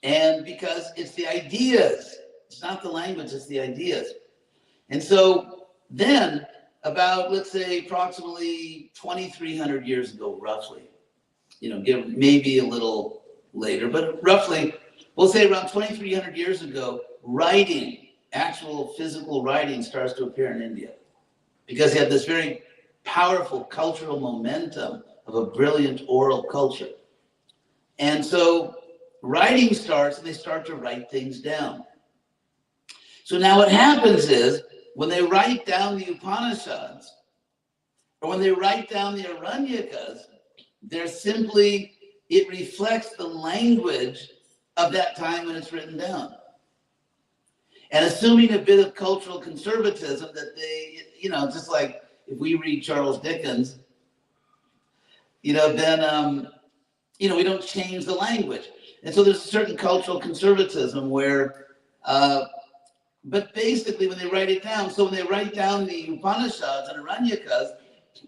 And because it's the ideas, it's not the language, it's the ideas. And so then, about, let's say, approximately 2,300 years ago, roughly, you know, give maybe a little later, but roughly, we'll say around 2,300 years ago, writing, actual physical writing starts to appear in India. Because you have this very powerful cultural momentum of a brilliant oral culture. And so writing starts, and they start to write things down. So now what happens is, when they write down the Upanishads, or when they write down the Aranyakas, they're simply, it reflects the language of that time when it's written down. And assuming a bit of cultural conservatism that they, just like if we read Charles Dickens, then, we don't change the language. And so there's a certain cultural conservatism where, but basically when they write it down, so when they write down the Upanishads and Aranyakas,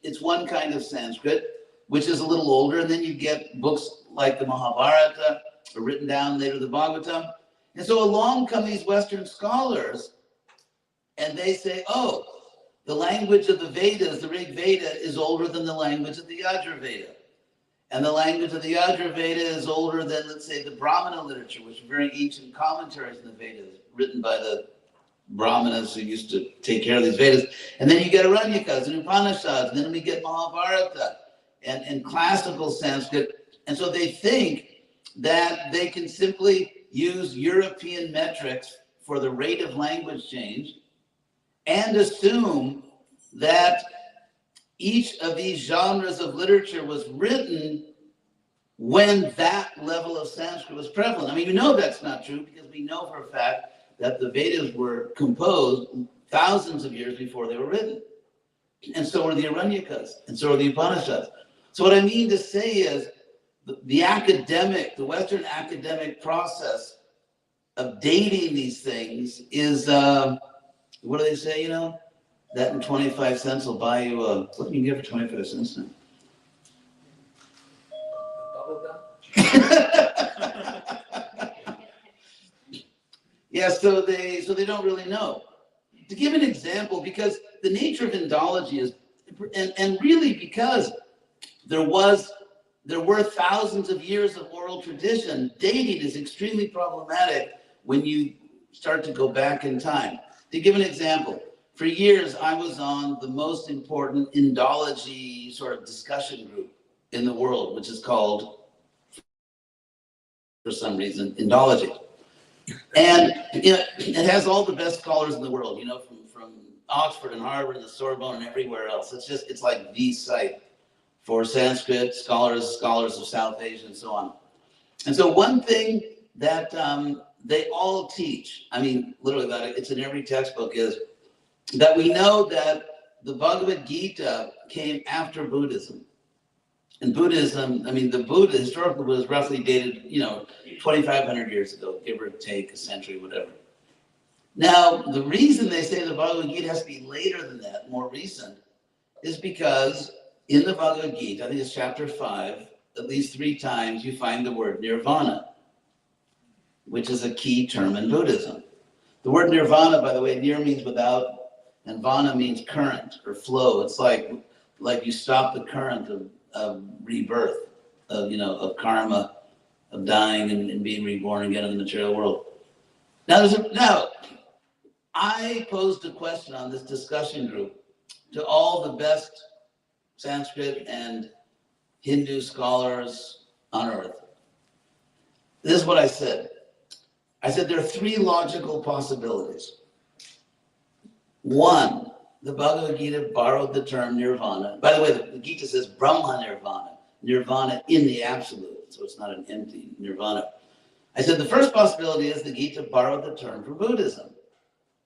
it's one kind of Sanskrit, which is a little older, and then you get books like the Mahabharata, or written down later the Bhagavatam. And so along come these Western scholars, and they say, oh, the language of the Vedas, the Rig Veda, is older than the language of the Yajur Veda. And the language of the Yajur Veda is older than, let's say, the Brahmana literature, which are very ancient commentaries in the Vedas, written by the Brahmanas who used to take care of these Vedas. And then you get Aranyakas and Upanishads, and then we get Mahabharata and classical Sanskrit. And so they think that they can simply use European metrics for the rate of language change and assume that each of these genres of literature was written when that level of Sanskrit was prevalent. I mean, we know that's not true because we know for a fact that the Vedas were composed thousands of years before they were written. And so are the Aranyakas, and so are the Upanishads. So what I mean to say is the Western academic process of dating these things is, what do they say, that in 25 cents will buy you what can you get for 25 cents now? Yeah, so they don't really know. To give an example, because the nature of Indology is, and really because there were thousands of years of oral tradition, dating is extremely problematic when you start to go back in time. To give an example, for years I was on the most important Indology sort of discussion group in the world, which is called, for some reason, Indology. And it has all the best scholars in the world, from Oxford and Harvard and the Sorbonne and everywhere else. It's like the site for Sanskrit scholars of South Asia and so on. And so one thing that they all teach, I mean, literally that it's in every textbook, is that we know that the Bhagavad-Gita came after Buddhism. And Buddhism, the historical Buddha is roughly dated, 2,500 years ago, give or take a century, whatever. Now, the reason they say the Bhagavad-Gita has to be later than that, more recent, is because in the Bhagavad-Gita, I think it's chapter 5, at least 3 times you find the word nirvana, which is a key term in Buddhism. The word nirvana, by the way, nir means without, and vana means current or flow. It's like you stop the current of rebirth, of karma, of dying and being reborn again in the material world. Now, I posed a question on this discussion group to all the best Sanskrit and Hindu scholars on earth. This is what I said. I said there are 3 logical possibilities. 1, the Bhagavad Gita borrowed the term nirvana. By the way, the Gita says Brahma nirvana, nirvana in the absolute, so it's not an empty nirvana. I said the first possibility is the Gita borrowed the term from Buddhism.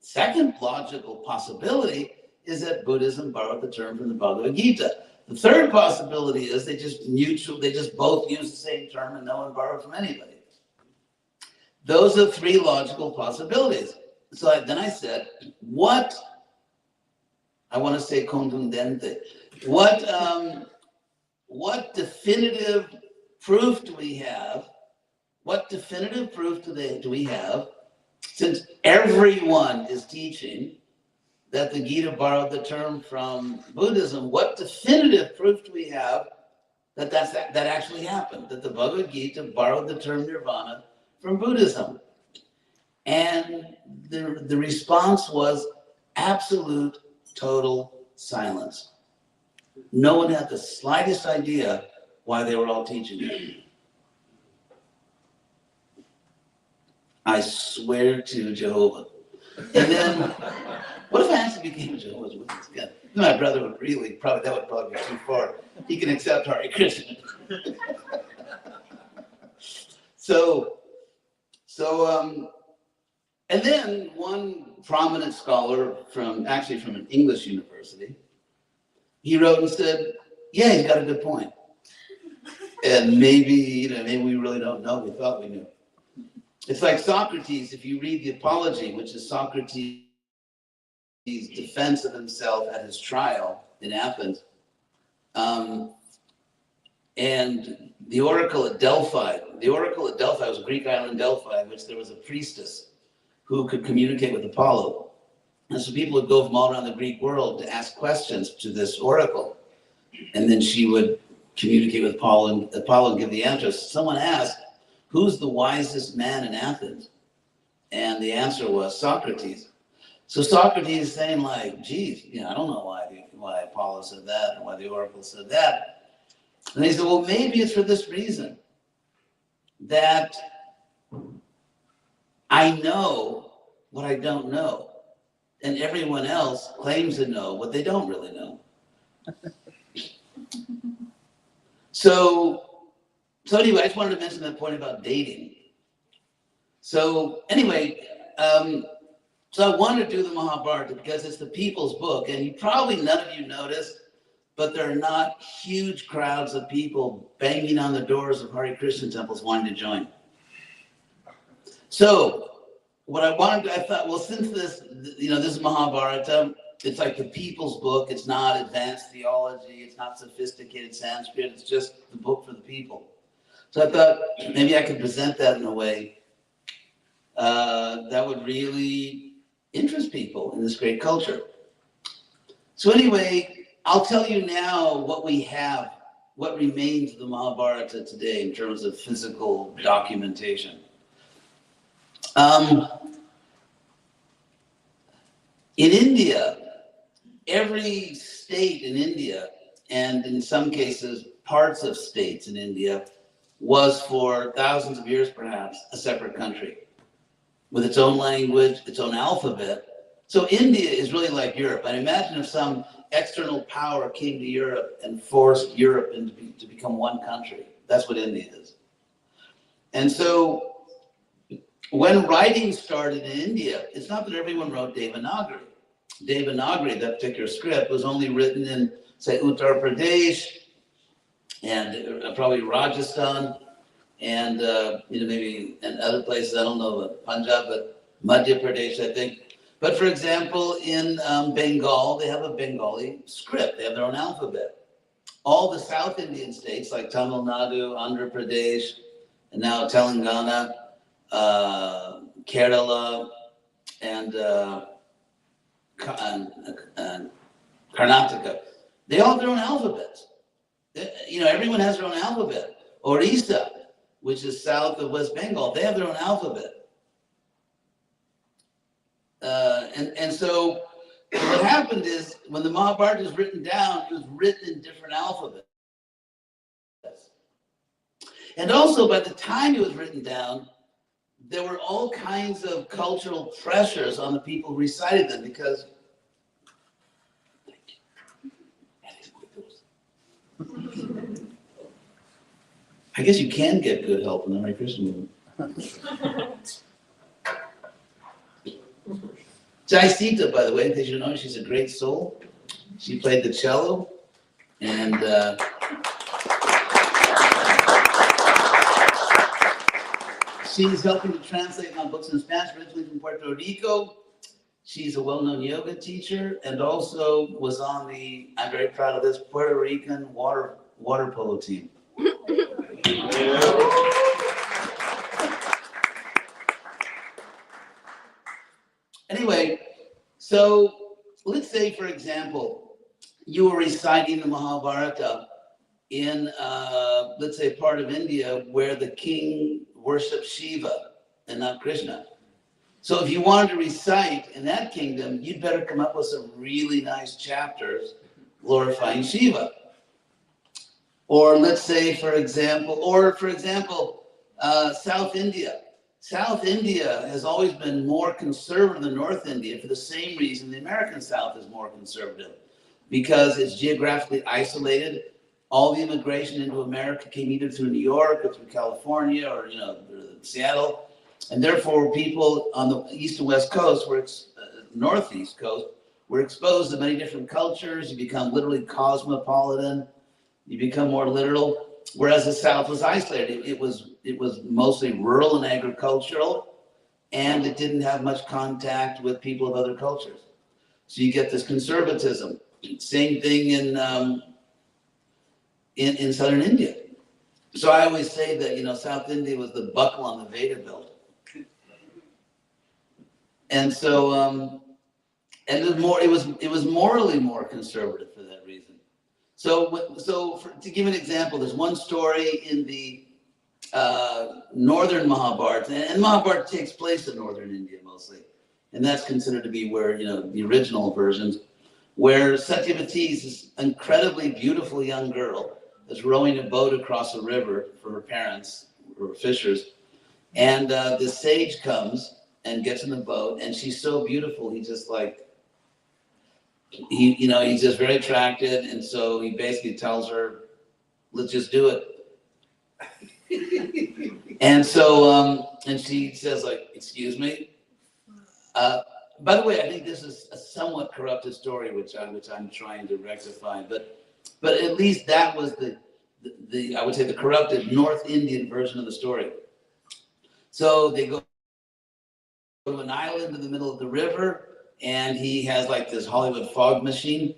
Second logical possibility is that Buddhism borrowed the term from the Bhagavad Gita. The third possibility is they just both use the same term and no one borrowed from anybody. Those are 3 logical possibilities. So then I said, I want to say contundente, what definitive proof do we have? What definitive proof do we have, since everyone is teaching that the Gita borrowed the term from Buddhism, what definitive proof do we have that actually happened, that the Bhagavad Gita borrowed the term nirvana from Buddhism? And the response was absolute, total silence. No one had the slightest idea why they were all teaching it. I swear to Jehovah. And then, what if I actually became a Jehovah's Witness again? My brother would really, that would probably be too far. He can accept Hare Krishna. And then one prominent scholar from an English university, he wrote and said, yeah, he's got a good point. And maybe we really don't know. We thought we knew. It's like Socrates, if you read the Apology, which is Socrates' defense of himself at his trial in Athens, and the oracle at Delphi. The oracle at Delphi was a Greek island, Delphi, in which there was a priestess who could communicate with Apollo. And so people would go from all around the Greek world to ask questions to this oracle. And then she would communicate with Apollo and give the answers. Someone asked, who's the wisest man in Athens? And the answer was Socrates. So Socrates is saying like, geez, I don't know why Apollo said that or why the oracle said that. And he said, well, maybe it's for this reason, that I know what I don't know, and everyone else claims to know what they don't really know. So anyway, I just wanted to mention that point about dating. So anyway, so I wanted to do the Mahabharata because it's the people's book, and none of you noticed, but there are not huge crowds of people banging on the doors of Hare Krishna temples wanting to join. So what I thought, well, since this is Mahabharata, it's like the people's book. It's not advanced theology. It's not sophisticated Sanskrit. It's just the book for the people. So I thought maybe I could present that in a way that would really interest people in this great culture. So anyway, I'll tell you now what we have, what remains of the Mahabharata today in terms of physical documentation. In India, every state in India, and in some cases parts of states in India, was for thousands of years perhaps a separate country with its own language, its own alphabet. So India is really like Europe. And imagine if some external power came to Europe and forced Europe to become one country. That's what India is. And so when writing started in India, it's not that everyone wrote Devanagari. Devanagari, that particular script, was only written in, say, Uttar Pradesh and probably Rajasthan and maybe in other places, I don't know, Punjab, but Madhya Pradesh, I think. But for example, in Bengal, they have a Bengali script. They have their own alphabet. All the South Indian states like Tamil Nadu, Andhra Pradesh, and now Telangana, Kerala, and Karnataka, they all have their own alphabets. Everyone has their own alphabet. Orissa, which is south of West Bengal, they have their own alphabet. And so what happened is when the Mahabharata was written down, it was written in different alphabets. And also by the time it was written down, there were all kinds of cultural pressures on the people who recited them because I guess you can get good help in the Hare Krishna movement. Jai Sita, by the way, in case you know, she's a great soul. She played the cello, and she's helping to translate my books in Spanish, originally from Puerto Rico. She's a well-known yoga teacher, and also was on the, I'm very proud of this, Puerto Rican water polo team. Anyway, so let's say, for example, you were reciting the Mahabharata in, let's say, part of India where the king worshipped Shiva and not Krishna. So if you wanted to recite in that kingdom, you'd better come up with some really nice chapters glorifying Shiva. Or let's say, for example, South India. South India has always been more conservative than North India for the same reason the American South is more conservative, because it's geographically isolated. All the immigration into America came either through New York or through California or Seattle, and therefore people on the east and west coast northeast coast were exposed to many different cultures. You become literally cosmopolitan. You become more literal. Whereas the South was isolated. It was mostly rural and agricultural, and it didn't have much contact with people of other cultures. So you get this conservatism. Same thing in southern India. So I always say that South India was the buckle on the Veda belt. And so and it was morally more conservative for that reason. So to give an example, there's one story in the northern Mahabharata, and Mahabharata takes place in northern India mostly, and that's considered to be where the original versions, where Satyavati is this incredibly beautiful young girl that's rowing a boat across a river for her parents, who were fishers, and the sage comes and gets in the boat, and she's so beautiful, he's just very attracted, and so he basically tells her, let's just do it. And so, and she says, excuse me. By the way, I think this is a somewhat corrupted story, which I'm trying to rectify. But at least that was the I would say the corrupted North Indian version of the story. So they go to an island in the middle of the river, and he has this Hollywood fog machine,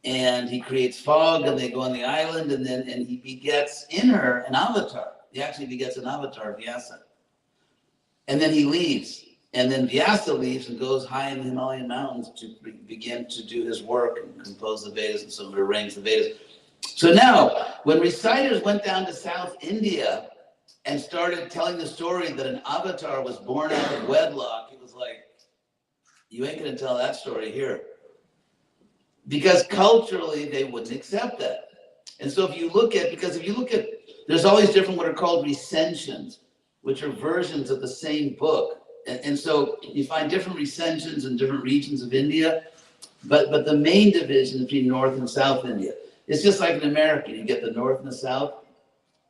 and he creates fog, and they go on the island, and he begets in her an avatar. He actually begets an avatar, Vyasa. And then he leaves. And then Vyasa leaves and goes high in the Himalayan mountains to begin to do his work and compose the Vedas and sort of arrange the Vedas. So now, when reciters went down to South India and started telling the story that an avatar was born out of wedlock, it was like, you ain't going to tell that story here. Because culturally, they wouldn't accept that. And so if you look at, there's all these different what are called recensions, which are versions of the same book. And so you find different recensions in different regions of India, but the main division between North and South India, it's just like in America, you get the North and the South.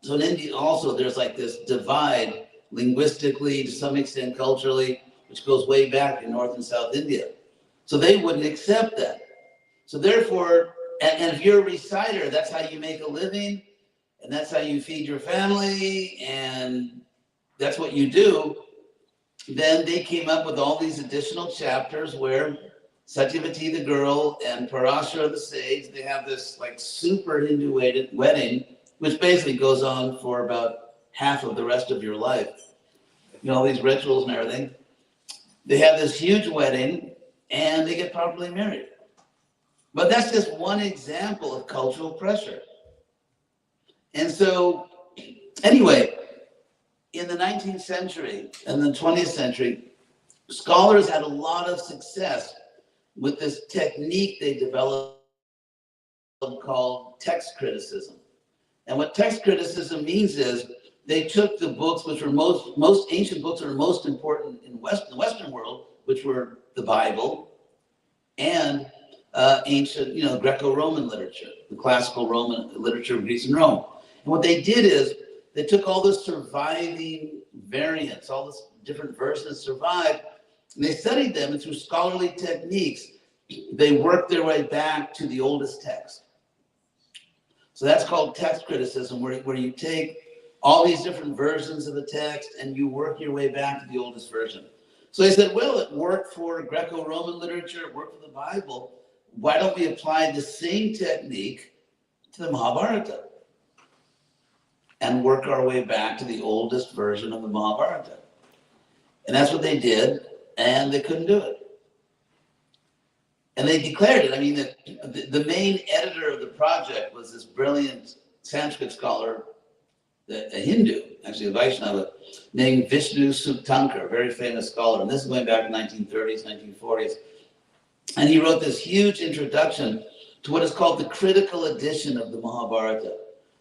So in India also, there's this divide linguistically, to some extent culturally, which goes way back in North and South India. So they wouldn't accept that. So therefore, and if you're a reciter, that's how you make a living, and that's how you feed your family, and that's what you do. Then they came up with all these additional chapters where Satyavati the girl and Parashara the sage, they have this super Hindu wedding, which basically goes on for about half of the rest of your life. All these rituals and everything. They have this huge wedding and they get properly married. But that's just one example of cultural pressure. And so, anyway, in the 19th century and the 20th century, scholars had a lot of success with this technique they developed called text criticism. And what text criticism means is they took the books which were most ancient books that are most important in the Western world, which were the Bible and ancient, Greco-Roman literature, the classical Roman literature of Greece and Rome. And what they did is they took all the surviving variants, all the different versions survived, and they studied them, and through scholarly techniques, they worked their way back to the oldest text. So that's called text criticism, where you take all these different versions of the text and you work your way back to the oldest version. So they said, well, it worked for Greco-Roman literature, it worked for the Bible. Why don't we apply the same technique to the Mahabharata and work our way back to the oldest version of the Mahabharata? And that's what they did, and they couldn't do it. And they declared it. I mean, the main editor of the project was this brilliant Sanskrit scholar, a Hindu, actually a Vaishnava, named Vishnu Suttankar, a very famous scholar. And this is going back to the 1930s, 1940s. And he wrote this huge introduction to what is called the critical edition of the Mahabharata.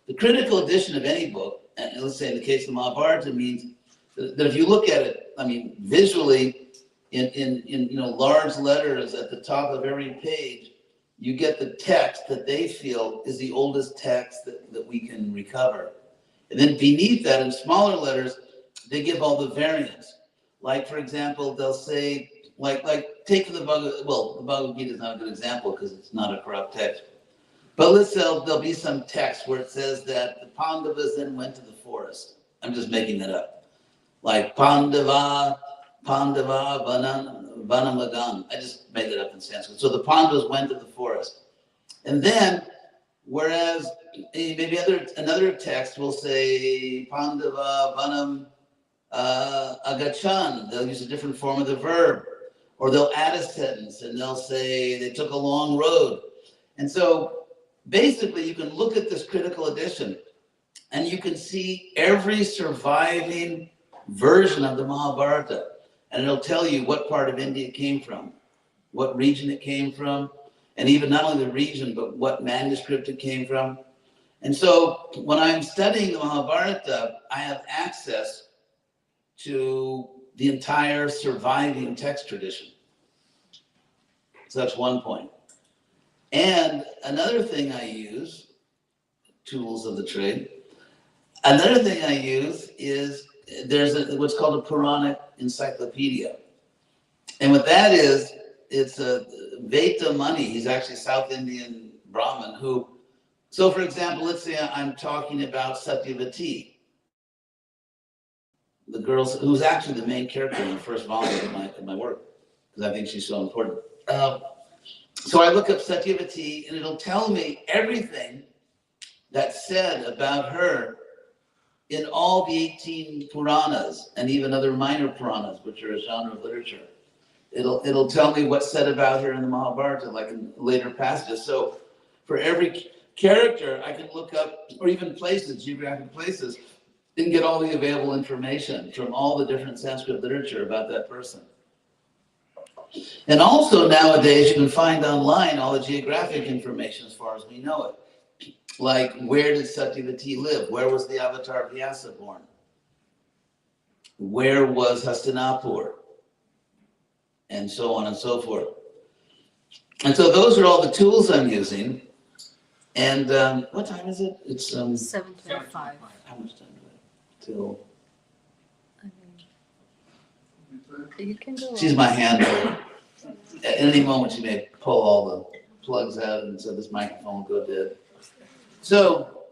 The critical edition of any book, and let's say in the case of the Mahabharata, means that if you look at it, I mean, visually, in large letters at the top of every page, you get the text that they feel is the oldest text that we can recover. And then beneath that, in smaller letters, they give all the variants. Like, for example, they'll say, like take the Bhagavad-Gita is not a good example because it's not a corrupt text. But let's say there'll be some text where it says that the Pandavas then went to the forest. I'm just making that up. Like Pandava Vanamagan. I just made it up in Sanskrit. So the Pandavas went to the forest. And then, whereas maybe another text will say Pandava Vanam Agachan. They'll use a different form of the verb. Or they'll add a sentence and they'll say they took a long road. And so basically you can look at this critical edition and you can see every surviving version of the Mahabharata. And it'll tell you what part of India it came from, what region it came from, and even not only the region, but what manuscript it came from. And so when I'm studying the Mahabharata, I have access to the entire surviving text tradition. So that's one point. And another thing I use, tools of the trade, another thing I use is there's what's called a Puranic encyclopedia. And what that is, it's a Veda Mani. He's actually South Indian Brahmin who, so for example, let's say I'm talking about Satyavati, the girl who's actually the main character in the first volume of my work, because I think she's so important. So I look up Satyavati and it'll tell me everything that's said about her in all the 18 Puranas and even other minor Puranas, which are a genre of literature. It'll tell me what's said about her in the Mahabharata, like in later passages. So for every character, I can look up, or even places, geographic places, and get all the available information from all the different Sanskrit literature about that person. And also nowadays, you can find online all the geographic information as far as we know it. Like, where did Satyavati live? Where was the avatar Vyasa born? Where was Hastinapur? And so on and so forth. And so those are all the tools I'm using. And what time is it? It's 7:25. how much time do I have? Till I mean, you can go. she's my handler. At any moment, she may pull all the plugs out, and so this microphone will go dead. So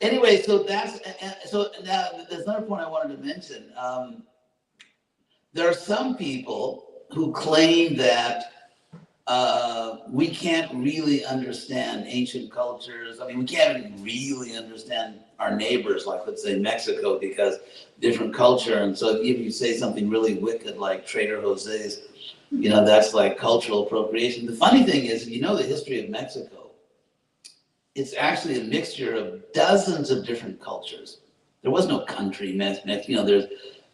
anyway, so now there's another point I wanted to mention. There are some people who claim that we can't really understand ancient cultures. I mean, we can't even really understand our neighbors, like let's say Mexico, because different culture. And so if you say something really wicked like Trader Jose's, that's like cultural appropriation. The funny thing is, if you know the history of Mexico, it's actually a mixture of dozens of different cultures. There was no country, there's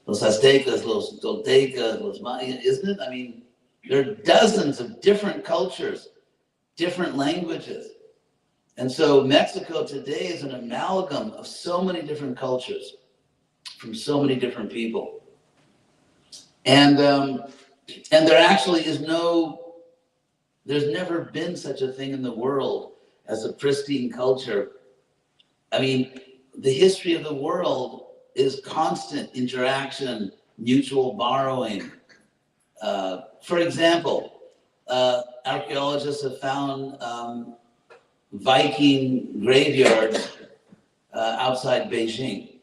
Los Aztecas, Los Toltecas, Los Mayas, isn't it? I mean, there are dozens of different cultures, different languages. And so Mexico today is an amalgam of so many different cultures from so many different people. And there actually is there's never been such a thing in the world as a pristine culture. I mean, the history of the world is constant interaction, mutual borrowing. For example, archaeologists have found Viking graveyards outside Beijing.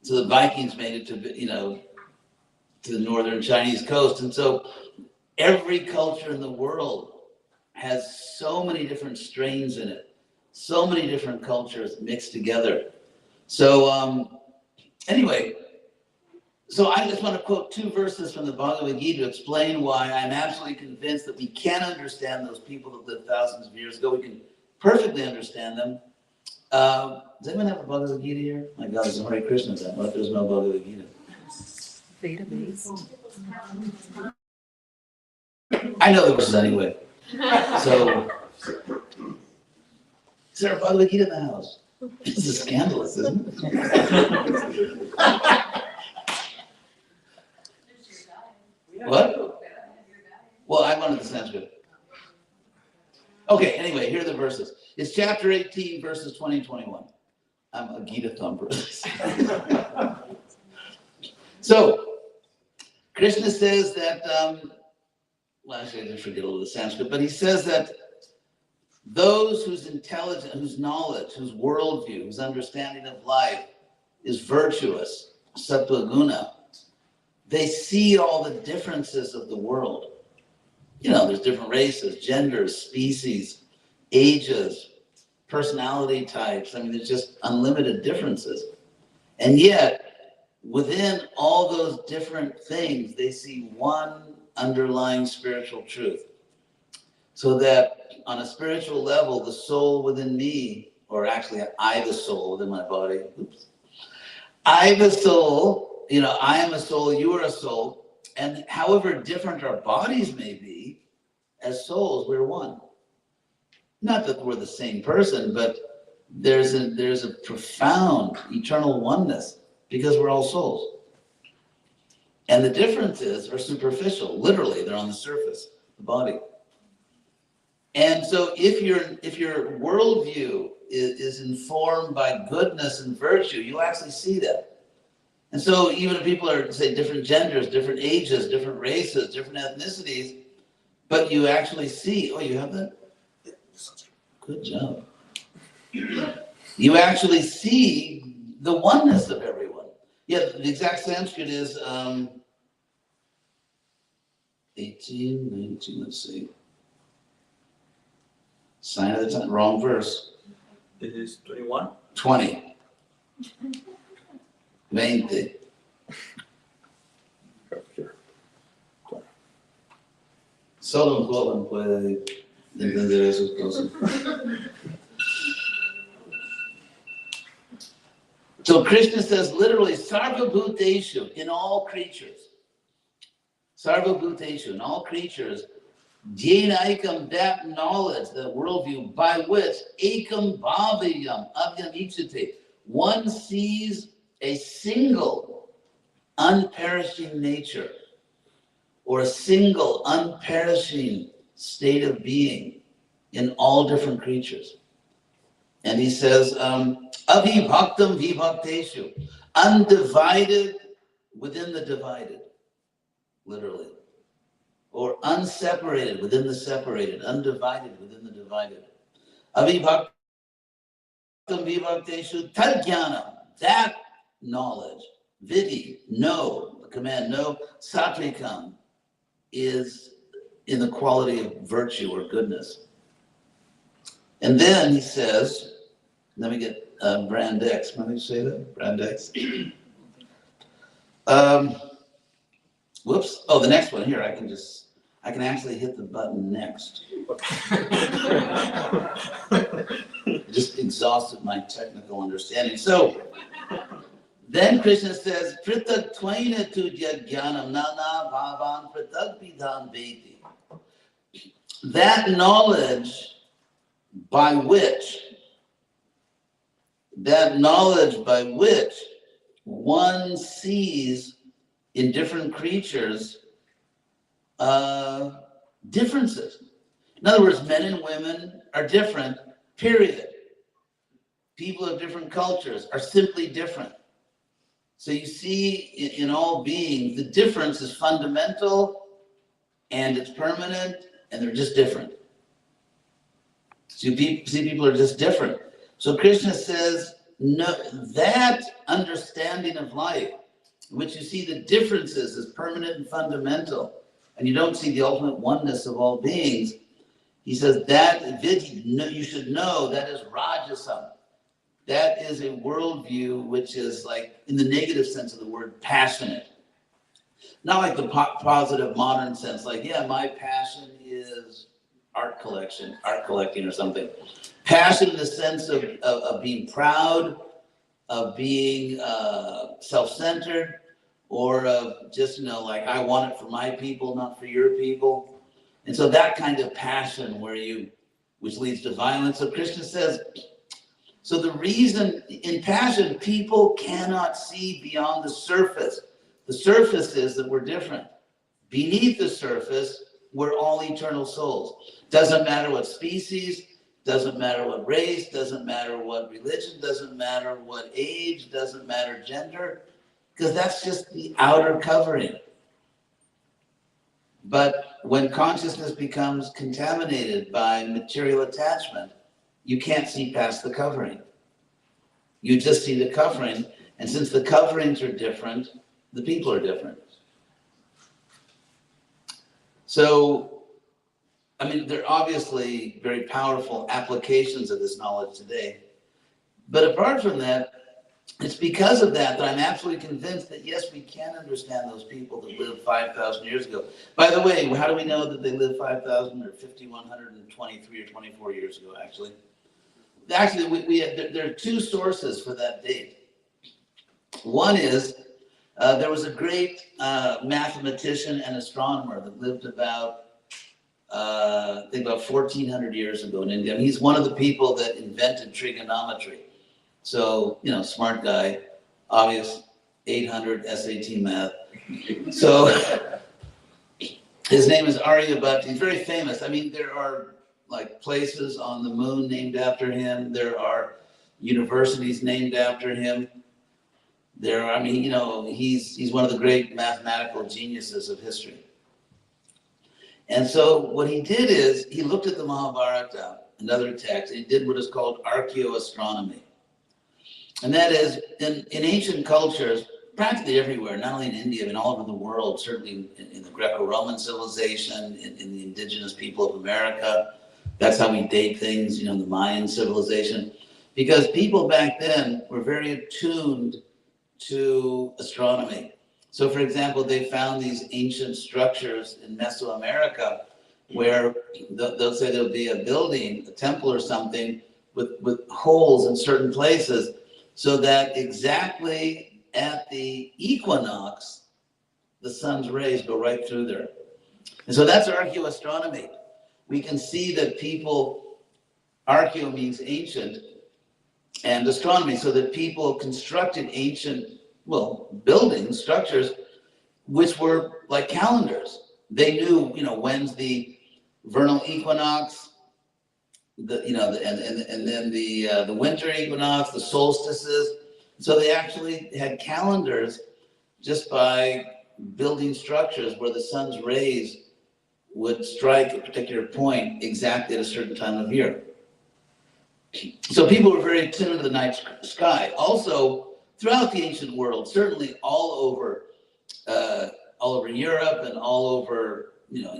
So the Vikings made it to the northern Chinese coast. And so every culture in the world has so many different strains in it, so many different cultures mixed together. So anyway, so I just want to quote 2 verses from the Bhagavad Gita to explain why I'm absolutely convinced that we can understand those people that lived thousands of years ago. We can perfectly understand them. Does anyone have a Bhagavad Gita here? My God, there's a Hare Krishna then. What if there's no Bhagavad Gita? Database. I know the verses anyway. So, is there a Bhagavad Gita in the house? This is scandalous, isn't it? What? Well, I wanted the Sanskrit. Okay, anyway, here are the verses. It's chapter 18, verses 20 and 21. I'm a Gita thumper. So, Krishna says that, well, actually, I did forget a little of the Sanskrit, but he says that those whose intelligence, whose knowledge, whose worldview, whose understanding of life is virtuous, sattva guna, they see all the differences of the world. You know, there's different races, genders, species, ages, personality types. I mean, there's just unlimited differences. And yet, within all those different things, they see one underlying spiritual truth. So that on a spiritual level, the soul within me, or actually I the soul within my body, I the soul, you know, I am a soul, you are a soul, and however different our bodies may be, as souls, we're one. Not that we're the same person, but there's a profound eternal oneness because we're all souls. And the differences are superficial. Literally, they're on the surface of the body. And so if your worldview is informed by goodness and virtue, you'll actually see that. And so even if people are, say, different genders, different ages, different races, different ethnicities, but you actually see, oh, you have that? Good job. You actually see the oneness of everyone. Yeah, the exact Sanskrit is 18, 19, let's see. Sign of the time, wrong verse. It is 21. 20. 20. Solo un joven puede entender esas cosas. So Krishna says literally, sarva bhuteshu, in all creatures. Sarva bhuteshu, in all creatures, jnana ekam, that knowledge, that worldview, by which ekam bhavayam abhyam ichate, one sees a single unperishing nature, or a single unperishing state of being in all different creatures. And he says, avibhaktam vibhakteshu, undivided within the divided, literally. Or unseparated within the separated, undivided within the divided. Avibhaktam vibhakteshu tadjnanam, that knowledge, vidhi, know, the command know, satvikam, is in the quality of virtue or goodness. And then he says, let me get brand X. Let me say that, brand X. Whoops. Oh, the next one here. I can actually hit the button next. Just exhausted my technical understanding. So then Krishna says, Pritak twaina tu jnanam nana bhavan pritak vidhan veti. That knowledge by which one sees in different creatures differences. In other words, men and women are different, period. People of different cultures are simply different. So you see in all beings, the difference is fundamental and it's permanent and they're just different. So you see people are just different. So Krishna says, no, that understanding of life, in which you see the differences as permanent and fundamental, and you don't see the ultimate oneness of all beings, he says that you should know that is Rajasam. That is a worldview which is, like, in the negative sense of the word, passionate. Not like the positive modern sense, like, yeah, my passion is art collecting or something. Passion in the sense of being proud, of being self-centered, or of just, like, I want it for my people, not for your people. And so that kind of passion which leads to violence. So Krishna says, so the reason in passion, people cannot see beyond the surface. The surface is that we're different. Beneath the surface, we're all eternal souls. Doesn't matter what species, doesn't matter what race, doesn't matter what religion, doesn't matter what age, doesn't matter gender, because that's just the outer covering. But when consciousness becomes contaminated by material attachment, you can't see past the covering. You just see the covering, and since the coverings are different, the people are different. So, I mean, there are obviously very powerful applications of this knowledge today. But apart from that, it's because of that I'm absolutely convinced that yes, we can understand those people that lived 5,000 years ago. By the way, how do we know that they lived 5,000 or 5,123 or 24 years ago, actually? Actually, there are two sources for that date. One is, there was a great mathematician and astronomer that lived about, I think about 1,400 years ago in India. And he's one of the people that invented trigonometry. So, smart guy, obvious, 800 SAT math. So, his name is Aryan, but he's very famous. I mean, there are like places on the moon named after him. There are universities named after him. He's one of the great mathematical geniuses of history. And so what he did is he looked at the Mahabharata and other texts. He did what is called Archaeoastronomy. And that is, in ancient cultures, practically everywhere, not only in India, but all over the world, certainly in the Greco-Roman civilization, in the indigenous people of America. That's how we date things, the Mayan civilization. Because people back then were very attuned to astronomy. So, for example, they found these ancient structures in Mesoamerica where they'll say there'll be a building, a temple or something, with holes in certain places, so that exactly at the equinox, the sun's rays go right through there. And so that's archaeoastronomy. We can see that archaeo means ancient, and astronomy, so that people constructed ancient, buildings, structures, which were like calendars. They knew, when's the vernal equinox, and then the winter equinox, the solstices. So they actually had calendars just by building structures where the sun's rays would strike a particular point exactly at a certain time of year. So people were very attuned to the night sky. Also, throughout the ancient world, certainly all over Europe and all over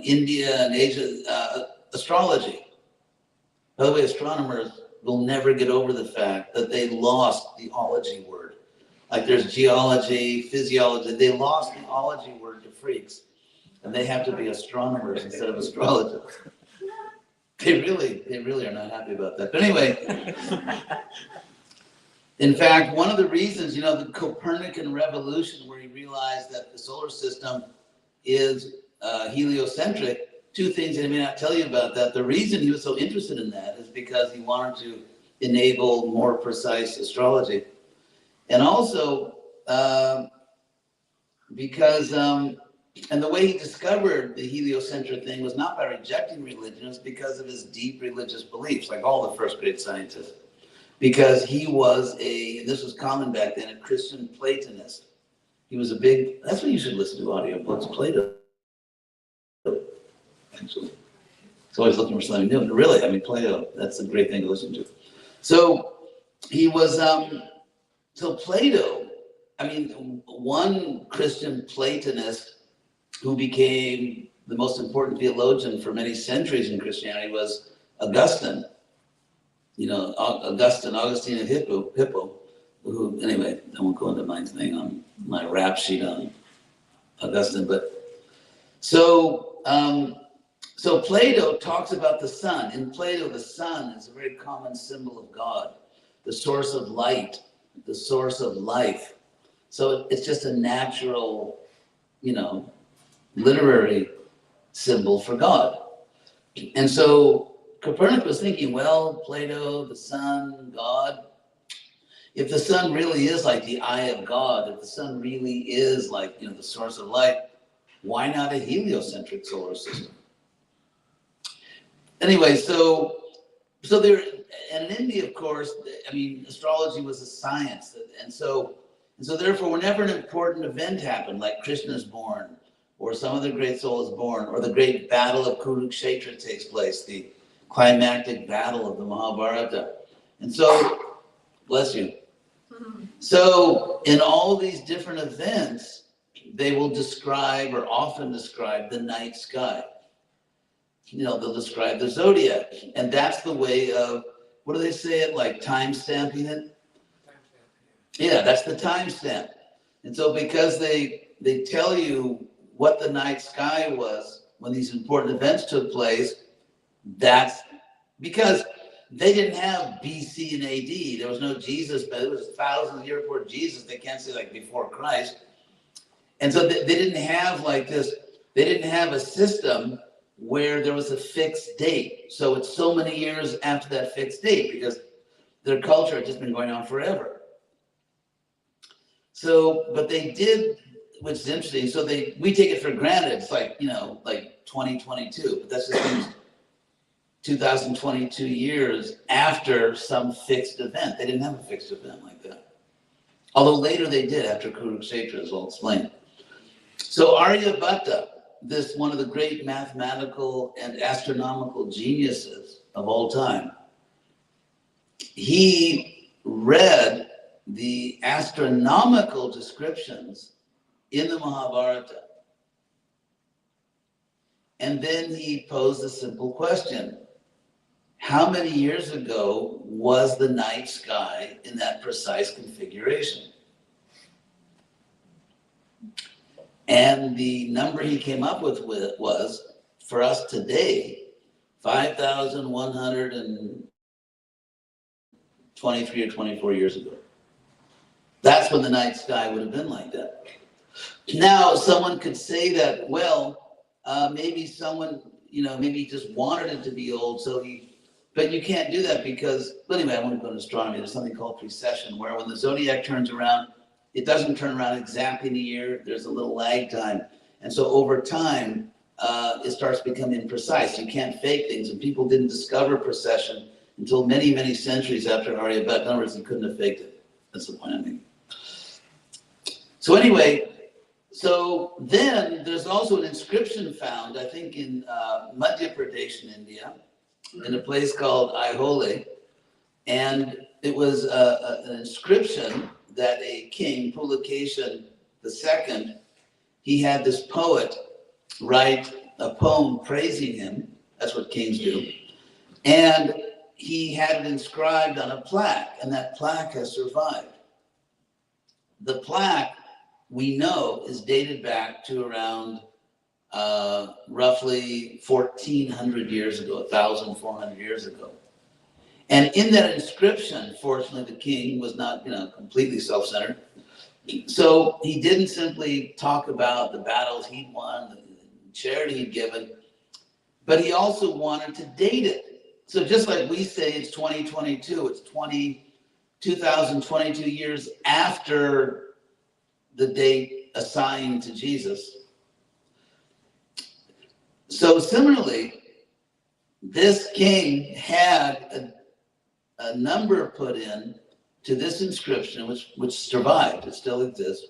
India and Asia, astrology. By the way, astronomers will never get over the fact that they lost the ology word. Like there's geology, physiology. They lost the ology word to freaks, and they have to be astronomers instead of astrologers. They really are not happy about that. But anyway, in fact, one of the reasons, the Copernican revolution, where he realized that the solar system is heliocentric, two things that I may not tell you about that. The reason he was so interested in that is because he wanted to enable more precise astrology. And also because, and the way he discovered the heliocentric thing was not by rejecting religion, it was because of his deep religious beliefs, like all the first great scientists. Because he was and this was common back then, a Christian Platonist. He was that's what you should listen to audiobooks, Plato. Actually. It's always looking for something new. But really, Plato, that's a great thing to listen to. So he was, so Plato, one Christian Platonist who became the most important theologian for many centuries in Christianity was Augustine. Augustine of Hippo, who, anyway, I won't go into my thing on my rap sheet on Augustine, but so Plato talks about the sun. In Plato, the sun is a very common symbol of God, the source of light, the source of life. So it's just a natural, literary symbol for God. And so Copernicus was thinking, well, Plato, the sun, God, if the sun really is like the eye of God, if the sun really is like, the source of light, why not a heliocentric solar system? Anyway, so there, and in India, of course, I mean, astrology was a science, and so therefore, whenever an important event happened, like Krishna is born, or some other great soul is born, or the great battle of Kurukshetra takes place, the climactic battle of the Mahabharata, and so, bless you. So, in all these different events, they will describe, or often describe, the night sky. They'll describe the zodiac, and that's the way of, what do they say it, like time stamping it? Yeah, that's the timestamp. And so because they tell you what the night sky was when these important events took place, that's because they didn't have BC and AD. There was no Jesus, but it was thousands of years before Jesus. They can't say like before Christ. And so they didn't have like this, they didn't have a system where there was a fixed date. So it's so many years after that fixed date because their culture had just been going on forever. So, but they did, which is interesting. So we take it for granted. It's like, like 2022, but that's just 2022 years after some fixed event. They didn't have a fixed event like that. Although later they did after Kurukshetra, as I'll explain. So Aryabhatta, this one of the great mathematical and astronomical geniuses of all time, he read the astronomical descriptions in the Mahabharata. And then he posed a simple question. How many years ago was the night sky in that precise configuration? And the number he came up with was, for us today, 5,123 or 24 years ago. That's when the night sky would have been like that. Now, someone could say that, well, maybe someone, maybe he just wanted it to be old, but you can't do that because, but anyway, I want to go to astronomy. There's something called precession, where when the zodiac turns around, it doesn't turn around exactly in a year. There's a little lag time. And so over time, it starts becoming imprecise. You can't fake things. And people didn't discover precession until many, many centuries after Aryabhatta. In other words, he couldn't have faked it. That's the point I'm making. So anyway, so then there's also an inscription found, I think in Madhya Pradesh in India, in a place called Aihole. And it was an inscription that a king, Pulakeshin II, he had this poet write a poem praising him. That's what kings do. And he had it inscribed on a plaque, and that plaque has survived. The plaque, we know, is dated back to around roughly 1,400 years ago, 1,400 years ago. And in that inscription, fortunately, the king was not, completely self-centered. So he didn't simply talk about the battles he'd won, the charity he'd given, but he also wanted to date it. So just like we say it's 2022, it's 2022 years after the date assigned to Jesus. So similarly, this king had a number put in to this inscription, which survived, it still exists,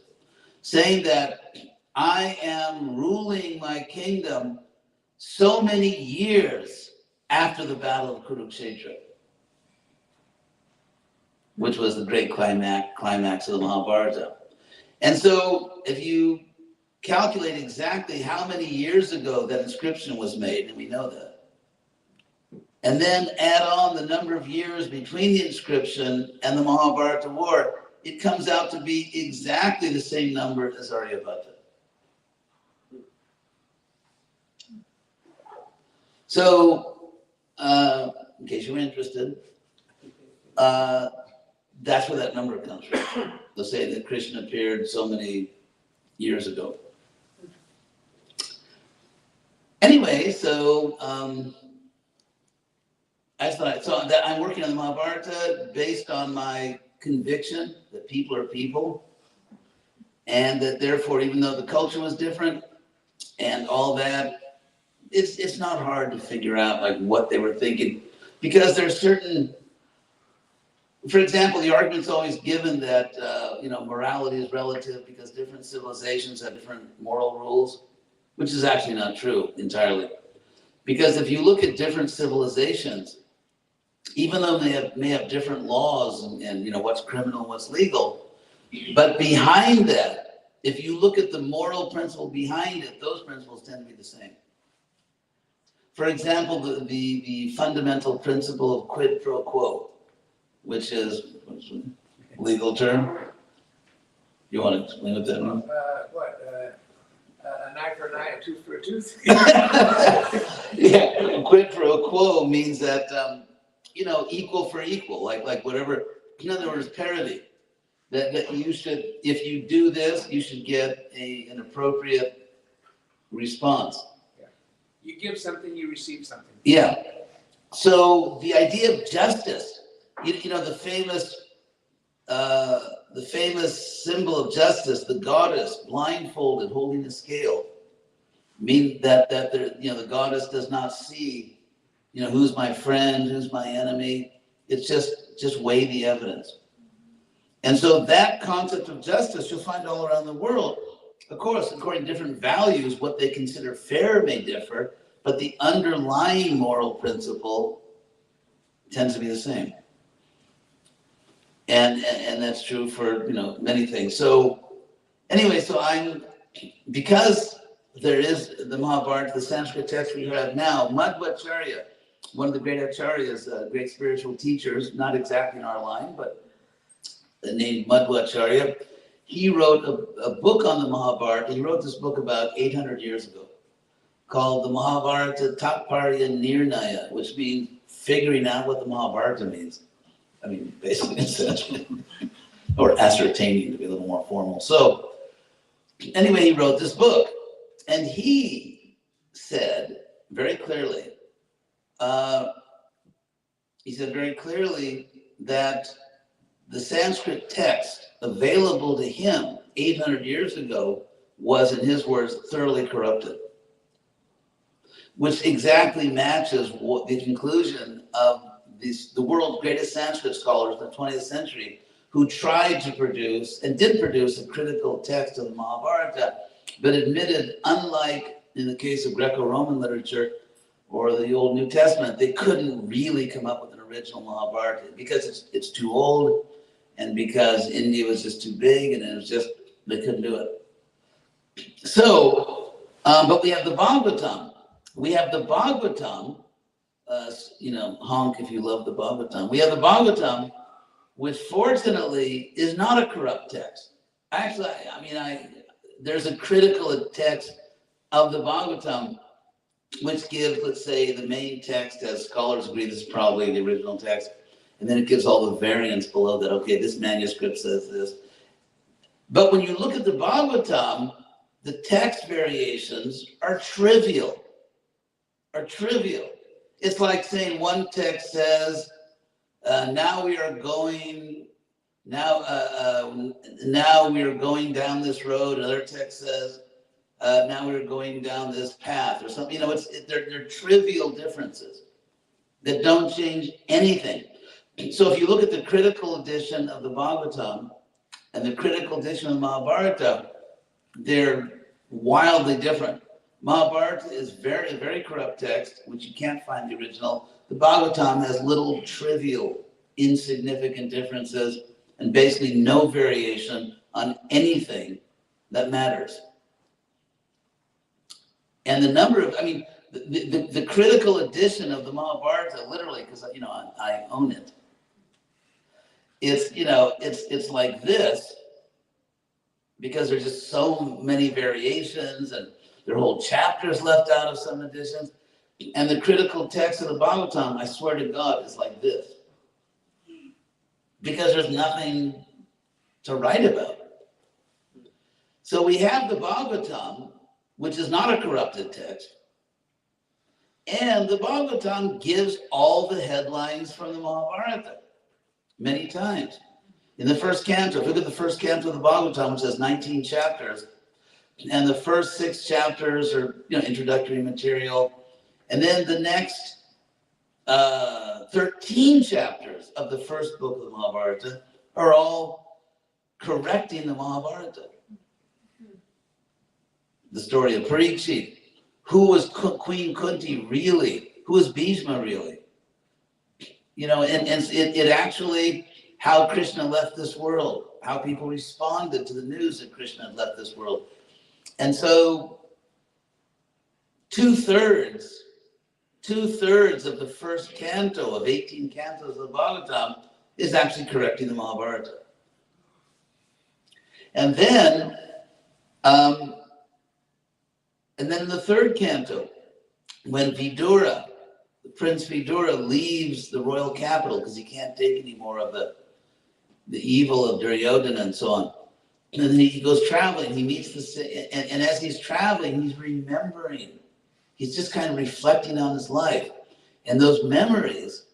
saying that I am ruling my kingdom so many years after the battle of Kurukshetra, which was the great climax of the Mahabharata. And so if you calculate exactly how many years ago that inscription was made, and we know that, and then add on the number of years between the inscription and the Mahabharata war, it comes out to be exactly the same number as Aryabhatta. So, in case you were interested, that's where that number comes from. They'll say that Krishna appeared so many years ago. Anyway, so So that I'm working on the Mahabharata based on my conviction that people are people, and that therefore, even though the culture was different and all that, it's not hard to figure out like what they were thinking, because there's certain, for example, the argument's always given that morality is relative because different civilizations have different moral rules, which is actually not true entirely. Because if you look at different civilizations, even though they may have different laws and what's criminal, what's legal, but behind that, if you look at the moral principle behind it, those principles tend to be the same. For example, the fundamental principle of quid pro quo, which is a legal term. You want to explain what that means? An eye for an eye, a tooth for a tooth? Yeah, quid pro quo means that, equal for equal, like whatever, in other words, parity. That you should, if you do this, you should get an appropriate response. Yeah. You give something, you receive something. Yeah. So the idea of justice, the famous symbol of justice, the goddess blindfolded holding a scale, mean that the goddess does not see, who's my friend, who's my enemy. It's just weigh the evidence. And so that concept of justice you'll find all around the world. Of course, according to different values, what they consider fair may differ, but the underlying moral principle tends to be the same. And that's true for many things. So anyway, because there is the Mahabharata, the Sanskrit text we have now, Madhvacharya, one of the great acharyas, great spiritual teachers, not exactly in our line, but named Madhvacharya, he wrote a book on the Mahabharata. He wrote this book about 800 years ago called the Mahabharata Tatparya Nirnaya, which means figuring out what the Mahabharata means. I mean, basically, essentially, or ascertaining to be a little more formal. So anyway, he wrote this book, and he said very clearly, that the Sanskrit text available to him 800 years ago was, in his words, thoroughly corrupted, which exactly matches what the conclusion of the world's greatest Sanskrit scholars in the 20th century, who tried to produce and did produce a critical text of the Mahabharata, but admitted, unlike in the case of Greco-Roman literature or the Old New Testament, they couldn't really come up with an original Mahabharata because it's too old, and because India was just too big, and it was just, they couldn't do it. So, but we have the Bhagavatam. We have the Bhagavatam, honk if you love the Bhagavatam. We have the Bhagavatam, which fortunately is not a corrupt text. Actually, there's a critical text of the Bhagavatam, which gives, let's say, the main text, as scholars agree, this is probably the original text. And then it gives all the variants below that. Okay, this manuscript says this. But when you look at the Bhagavatam, the text variations are trivial. It's like saying one text says, now we are going down this road. Another text says, now we're going down this path or something. They're trivial differences that don't change anything. So if you look at the critical edition of the Bhagavatam and the critical edition of the Mahabharata, they're wildly different. Mahabharata is very, very corrupt text, which you can't find the original. The Bhagavatam has little trivial, insignificant differences and basically no variation on anything that matters. And the number of, the critical edition of the Mahabharata, literally, because I own it. It's like this, because there's just so many variations, and there are whole chapters left out of some editions. And the critical text of the Bhagavatam, I swear to God, is like this, because there's nothing to write about. So we have the Bhagavatam, which is not a corrupted text, And the Bhagavatam gives all the headlines from the Mahabharata many times. In the first canto, if you look at the first canto of the Bhagavatam, which has 19 chapters, and the first 6 chapters are, introductory material, and then the next 13 chapters of the first book of the Mahabharata are all correcting the Mahabharata. The story of Parikshit. Who was Queen Kunti really? Who was Bhishma really? And it actually, how Krishna left this world, how people responded to the news that Krishna had left this world. And so 2/3 of the first canto of 18 cantos of the Bhagavatam is actually correcting the Mahabharata. And then in the third canto, when Vidura, Prince Vidura, leaves the royal capital because he can't take any more of the evil of Duryodhana and so on. And then he goes traveling, he meets and as he's traveling, he's remembering. He's just kind of reflecting on his life. And those memories,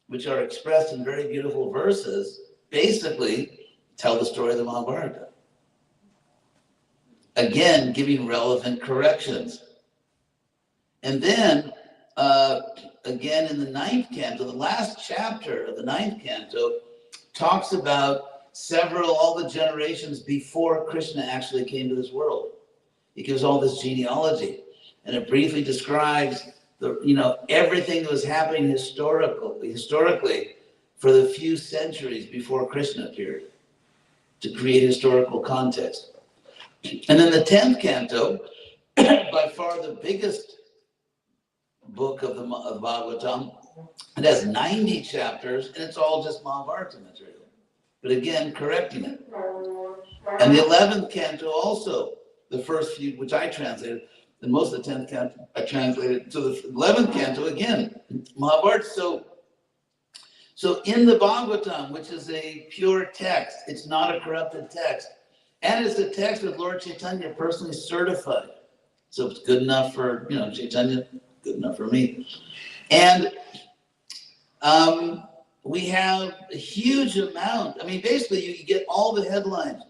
which are expressed in very beautiful verses, basically tell the story of the Mahabharata. Again, giving relevant corrections. And then, again, in the 9th canto, the last chapter of the 9th canto talks about all the generations before Krishna actually came to this world. It gives all this genealogy, and it briefly describes everything that was happening historically for the few centuries before Krishna appeared, to create historical context. And then the 10th canto, by far the biggest book of the Bhagavatam, it has 90 chapters, and it's all just Mahabharata material. But again, correcting it. And the 11th canto also, the first few, which I translated, and most of the 10th canto I translated. So the 11th canto, again, Mahabharata. So in the Bhagavatam, which is a pure text, it's not a corrupted text. And it's a text that Lord Chaitanya personally certified. So it's good enough for, Chaitanya, good enough for me. And we have a huge amount. Basically, you get all the headlines,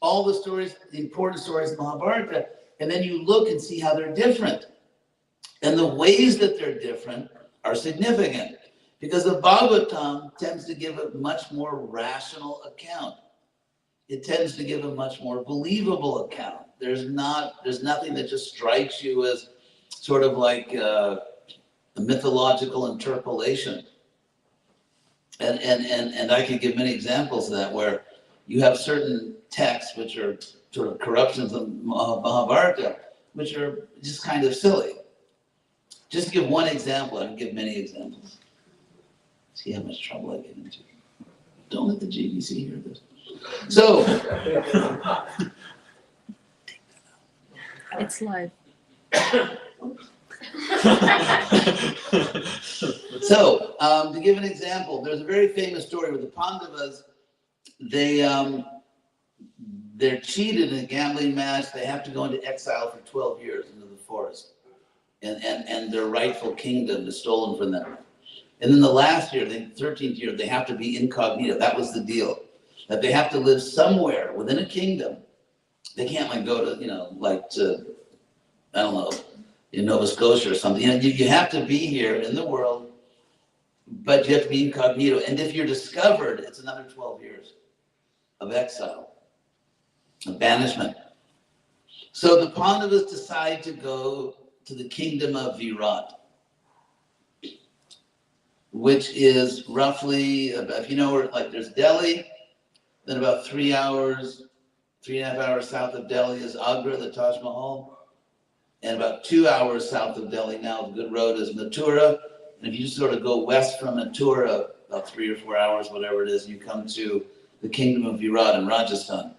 all the stories, the important stories of Mahabharata, and then you look and see how they're different. And the ways that they're different are significant, because the Bhagavatam tends to give a much more rational account. It tends to give a much more believable account. There's nothing that just strikes you as sort of like a mythological interpolation. And I could give many examples of that, where you have certain texts which are sort of corruptions of Mahabharata, which are just kind of silly. Just to give one example, I can give many examples. See how much trouble I get into. Don't let the GBC hear this. So, It's live. So, to give an example, there's a very famous story where the Pandavas, they're cheated in a gambling match. They have to go into exile for 12 years into the forest, and their rightful kingdom is stolen from them. And then the last year, the 13th year, they have to be incognito. That was the deal, that they have to live somewhere within a kingdom. They can't go to, I don't know, in Nova Scotia or something. You have to be here in the world, but you have to be incognito. And if you're discovered, it's another 12 years of exile, of banishment. So the Pandavas decide to go to the kingdom of Virat, which is roughly, if you know where, there's Delhi, then about 3.5 hours south of Delhi is Agra, the Taj Mahal. And about 2 hours south of Delhi now, the good road is Mathura. And if you sort of go west from Mathura, about 3 or 4 hours, whatever it is, you come to the kingdom of Virat in Rajasthan.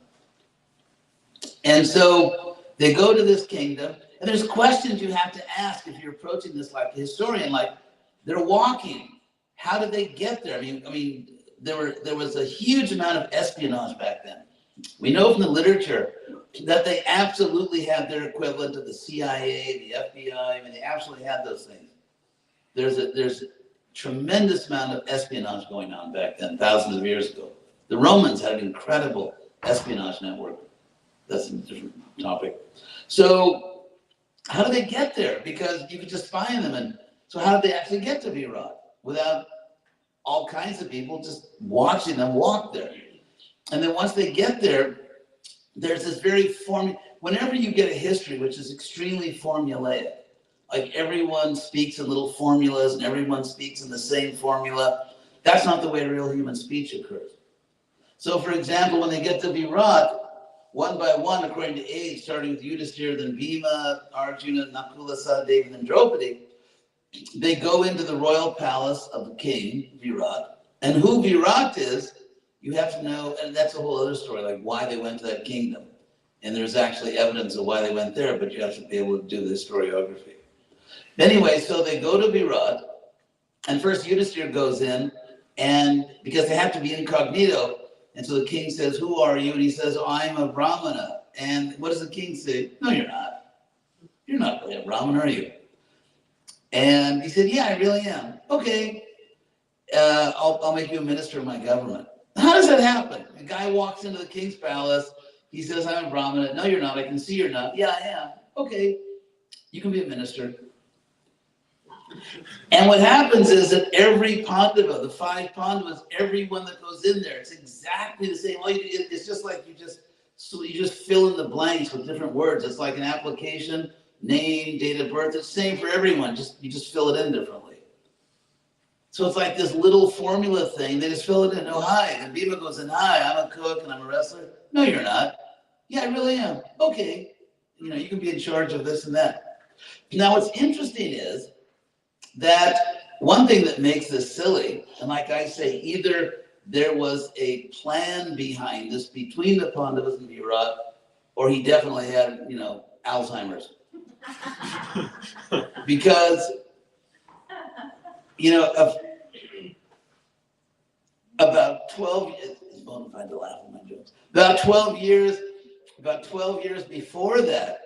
And so they go to this kingdom, and there's questions you have to ask if you're approaching this like a historian. They're walking. How did they get there? There was a huge amount of espionage back then. We know from the literature that they absolutely had their equivalent of the CIA, the FBI. They absolutely had those things. there's a tremendous amount of espionage going on back then, thousands of years ago. The Romans had an incredible espionage network. That's a different topic. So how do they get there? Because you could just spy on them. And so how did they actually get to Virat without all kinds of people just watching them walk there? And then once they get there, there's this very whenever you get a history which is extremely formulaic, like everyone speaks in little formulas and everyone speaks in the same formula, that's not the way real human speech occurs. So for example, when they get to Virat, one by one, according to age, starting with Yudhishthira, then Bhima, Arjuna, Nakula, Sahadeva, and then Draupadi, they go into the royal palace of the king, Virat. And who Virat is, you have to know, and that's a whole other story, like why they went to that kingdom. And there's actually evidence of why they went there, but you have to be able to do the historiography. Anyway, so they go to Virat, and first Yudhishthira goes in, and because they have to be incognito, and so the king says, "Who are you?" And he says, "Oh, I'm a Brahmana." And what does the king say? "No, you're not. You're not really a Brahmana, are you?" And he said, "Yeah, I really am." "Okay, I'll make you a minister of my government." How does that happen? The guy walks into the king's palace. He says, "I'm a Brahmana." "No, you're not. I can see you're not." "Yeah, I am." "Okay, you can be a minister." And what happens is that every Pandava, the 5 Pandavas, everyone that goes in there, it's exactly the same. It's just like you just fill in the blanks with different words. It's like an application, name, date of birth. It's the same for everyone. You just fill it in differently. So it's like this little formula thing. They just fill it in. "Oh, hi." And Bhima goes in, "Hi, I'm a cook and I'm a wrestler." "No, you're not." "Yeah, I really am." "Okay. You can be in charge of this and that." Now, what's interesting is that one thing that makes this silly, and like I say, either there was a plan behind this between the Pandavas and Virat, or he definitely had, Alzheimer's. Because, about 12, it's bona fide to laugh at my jokes. About 12 years before that,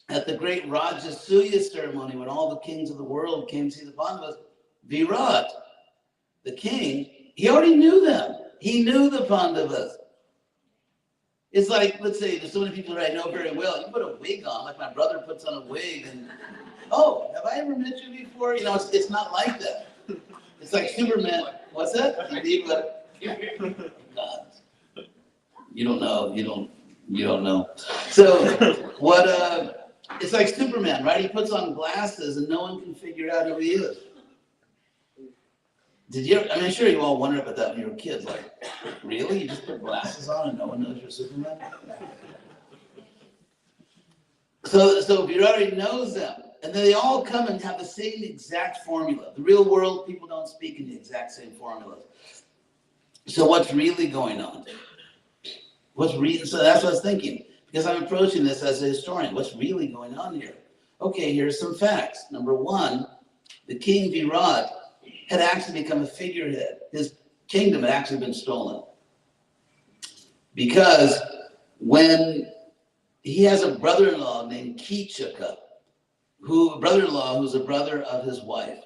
at the great Rajasuya ceremony, when all the kings of the world came to see the Pandavas, Virat, the king, he already knew them. He knew the Pandavas. It's like, let's say, there's so many people that I know very well. You put a wig on, like my brother puts on a wig, and, "Oh, have I ever met you before?" It's not like that. It's like Superman. What's that? God. You don't know. You don't know. So it's like Superman, right? He puts on glasses and no one can figure out who he is. I'm sure you all wondered about that when you were kids. Like, really? You just put glasses on and no one knows you're Superman? So Virat already knows them. And then they all come and have the same exact formula. The real world, people don't speak in the exact same formulas. So what's really going on? So that's what I was thinking. Because I'm approaching this as a historian. What's really going on here? Okay, here's some facts. Number one, the king Virat had actually become a figurehead. His kingdom had actually been stolen. Because when he has a brother-in-law named Kichaka, who's a brother of his wife.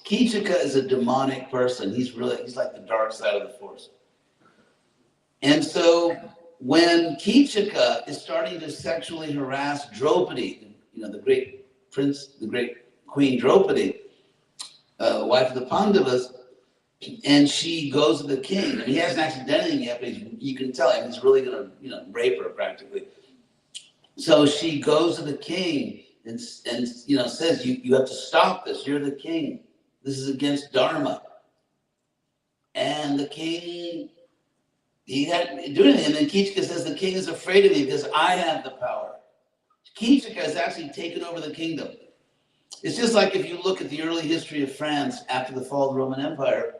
Kichaka is a demonic person. He's like the dark side of the force. And so when Kichaka is starting to sexually harass Draupadi, the great queen Draupadi, wife of the Pandavas, and she goes to the king, and he hasn't actually done anything yet, but you can tell him he's really going to, rape her practically. So she goes to the king and says, you have to stop this. You're the king. This is against Dharma. And the king, he hadn't do anything. And then Kichaka says, the king is afraid of me because I have the power. Kichaka has actually taken over the kingdom. It's just like if you look at the early history of France after the fall of the Roman Empire,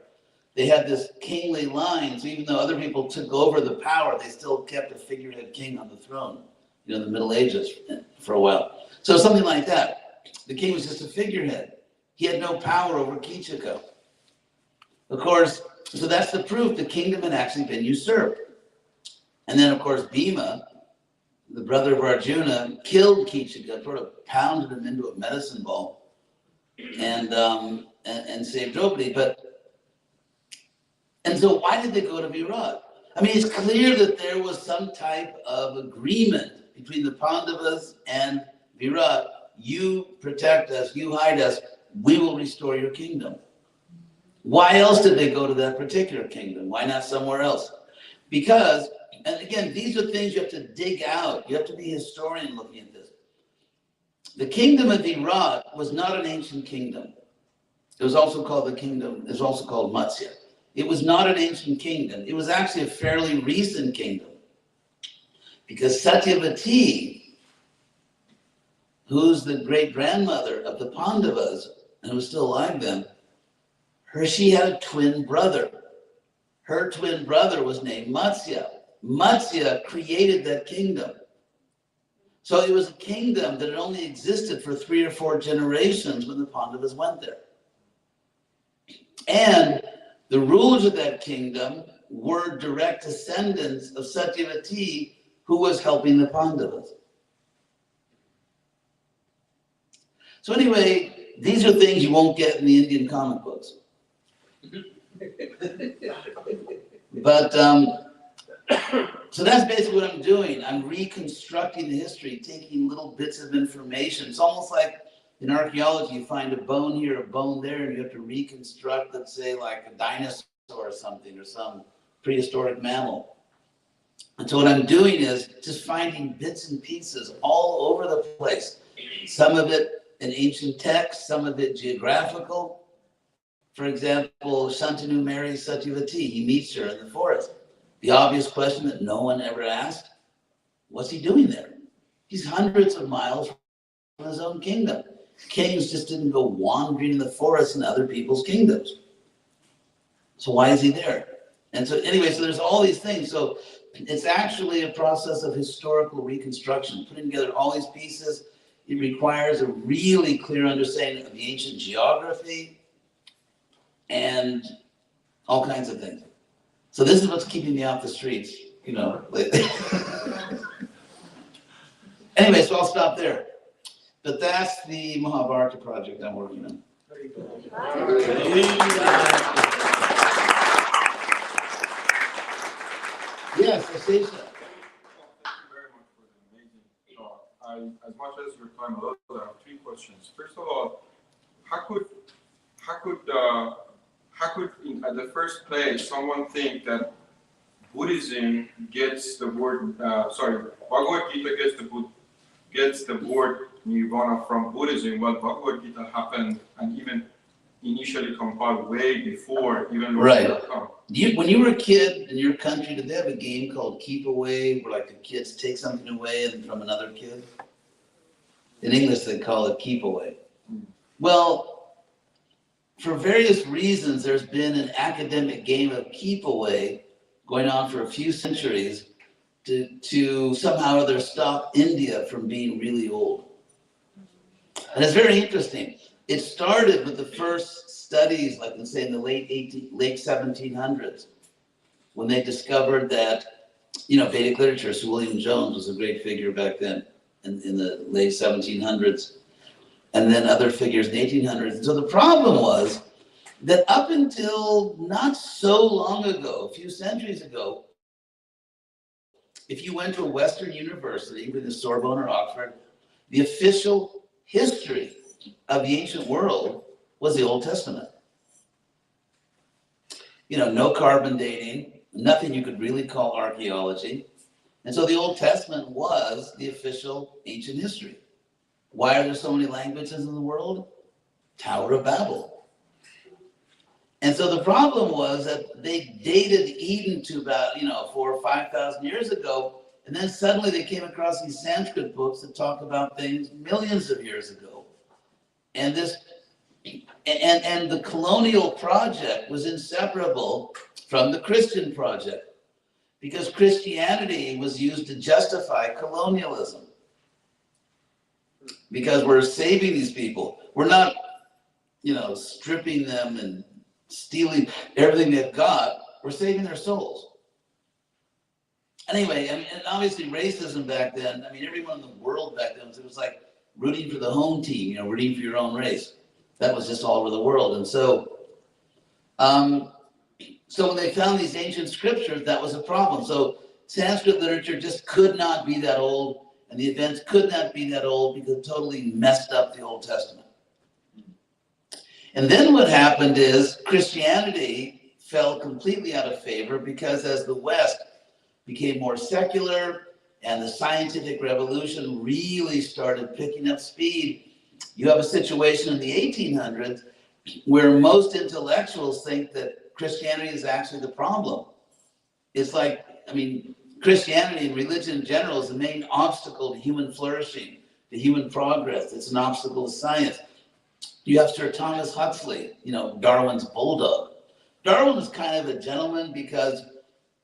they had this kingly line. So even though other people took over the power, they still kept a figurehead king on the throne, in the Middle Ages for a while. So something like that. The king was just a figurehead. He had no power over Kichaka. Of course, so that's the proof the kingdom had actually been usurped. And then, of course, Bhima, the brother of Arjuna, killed Kichaka, sort of pounded him into a medicine ball. and save Draupadi. And so why did they go to Virat? I mean, it's clear that there was some type of agreement between the Pandavas and Virat. You protect us, you hide us, we will restore your kingdom. Why else did they go to that particular kingdom? Why not somewhere else? Because, and again, these are things you have to dig out. You have to be a historian looking at this. The kingdom of Virat was not an ancient kingdom. It was also called Matsya. It was not an ancient kingdom. It was actually a fairly recent kingdom. Because Satyavati, who's the great grandmother of the Pandavas, and who's still alive then, she had a twin brother. Her twin brother was named Matsya. Matsya created that kingdom. So it was a kingdom that had only existed for 3 or 4 generations when the Pandavas went there. And the rulers of that kingdom were direct descendants of Satyavati, who was helping the Pandavas. So anyway, these are things you won't get in the Indian comic books. But, so that's basically what I'm doing. I'm reconstructing the history, taking little bits of information. It's almost like in archaeology, you find a bone here, a bone there, and you have to reconstruct, let's say, like a dinosaur or something, or some prehistoric mammal. And so what I'm doing is just finding bits and pieces all over the place. Some of it in ancient texts, some of it geographical. For example, Shantanu marries Satyavati. He meets her in the forest. The obvious question that no one ever asked, what's he doing there? He's hundreds of miles from his own kingdom. Kings just didn't go wandering in the forest in other people's kingdoms. So why is he there? And so anyway, so there's all these things. So it's actually a process of historical reconstruction, putting together all these pieces. It requires a really clear understanding of the ancient geography and all kinds of things. So this is what's keeping me off the streets, you know. Anyway, so I'll stop there. But that's the Mahabharata project I'm working on. Yes, I say so. Thank you very much for the amazing talk. As much as your time allows, I have 3 questions. First of all, how could at the first place someone think that Buddhism gets the word Bhagavad-Gita gets the word nirvana from Buddhism? Well, Bhagavad-Gita happened and even initially compiled way before even Lord Buddha come. When you were a kid in your country, did they have a game called Keep Away, where like the kids take something away from another kid? In English, they call it Keep Away. Well, for various reasons, there's been an academic game of Keep Away going on for a few centuries to somehow or other stop India from being really old. And it's very interesting. It started with the first studies, like let's say in the late 1700s, when they discovered that, Vedic literature. So William Jones was a great figure back then in the late 1700s, and then other figures in the 1800s. And so the problem was that up until not so long ago, a few centuries ago, if you went to a Western university, either the Sorbonne or Oxford, the official history of the ancient world was the Old Testament. No carbon dating, nothing you could really call archaeology. And so the Old Testament was the official ancient history. Why are there so many languages in the world? Tower of Babel. And so the problem was that they dated Eden to about, 4,000 or 5,000 years ago. And then suddenly they came across these Sanskrit books that talk about things millions of years ago. And the colonial project was inseparable from the Christian project, because Christianity was used to justify colonialism. Because we're saving these people. We're not, stripping them and stealing everything they've got. We're saving their souls. Anyway, and obviously racism back then, everyone in the world back then, it was like rooting for the home team, rooting for your own race. That was just all over the world. And so when they found these ancient scriptures, that was a problem. So Sanskrit literature just could not be that old, and the events could not be that old because it totally messed up the Old Testament. And then what happened is Christianity fell completely out of favor because as the West became more secular and the scientific revolution really started picking up speed, you have a situation in the 1800s where most intellectuals think that Christianity is actually the problem. It's like, I mean, Christianity and religion in general is the main obstacle to human flourishing, to human progress. It's an obstacle to science. You have Sir Thomas Huxley, Darwin's bulldog. Darwin was kind of a gentleman because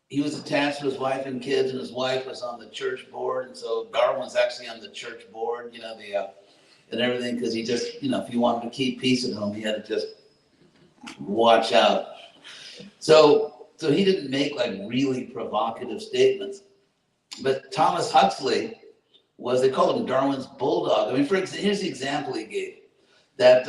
he was attached to his wife and kids, and his wife was on the church board, and so Darwin was actually on the church board, and everything, because he just, if he wanted to keep peace at home, he had to just watch out. So he didn't make like really provocative statements. But Thomas Huxley they called him Darwin's bulldog. I mean, for example, here's the example he gave. That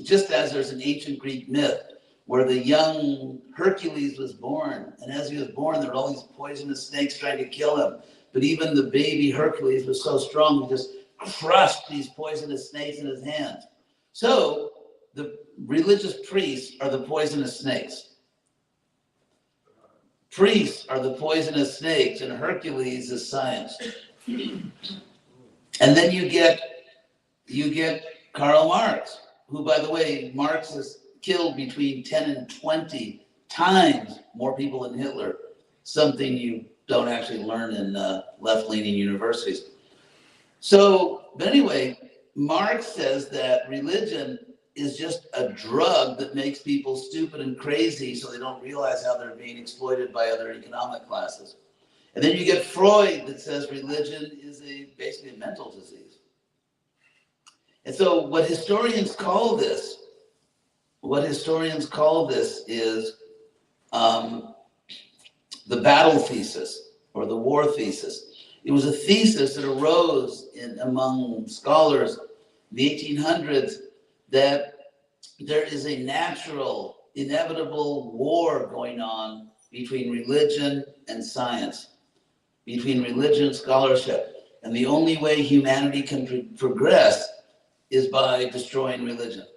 just as there's an ancient Greek myth where the young Hercules was born, and as he was born, there were all these poisonous snakes trying to kill him. But even the baby Hercules was so strong, he just crushed these poisonous snakes in his hands. So the religious priests are the poisonous snakes. Priests are the poisonous snakes, and Hercules is science. And then you get Karl Marx, who, by the way, Marx has killed between 10 and 20 times more people than Hitler, something you don't actually learn in left-leaning universities. But anyway, Marx says that religion is just a drug that makes people stupid and crazy so they don't realize how they're being exploited by other economic classes. And then you get Freud that says religion is basically a mental disease. And so what historians call this is the battle thesis or the war thesis. It was a thesis that arose among scholars in the 1800s that there is a natural, inevitable war going on between religion and science, between religion and scholarship. And the only way humanity can progress is by destroying religion.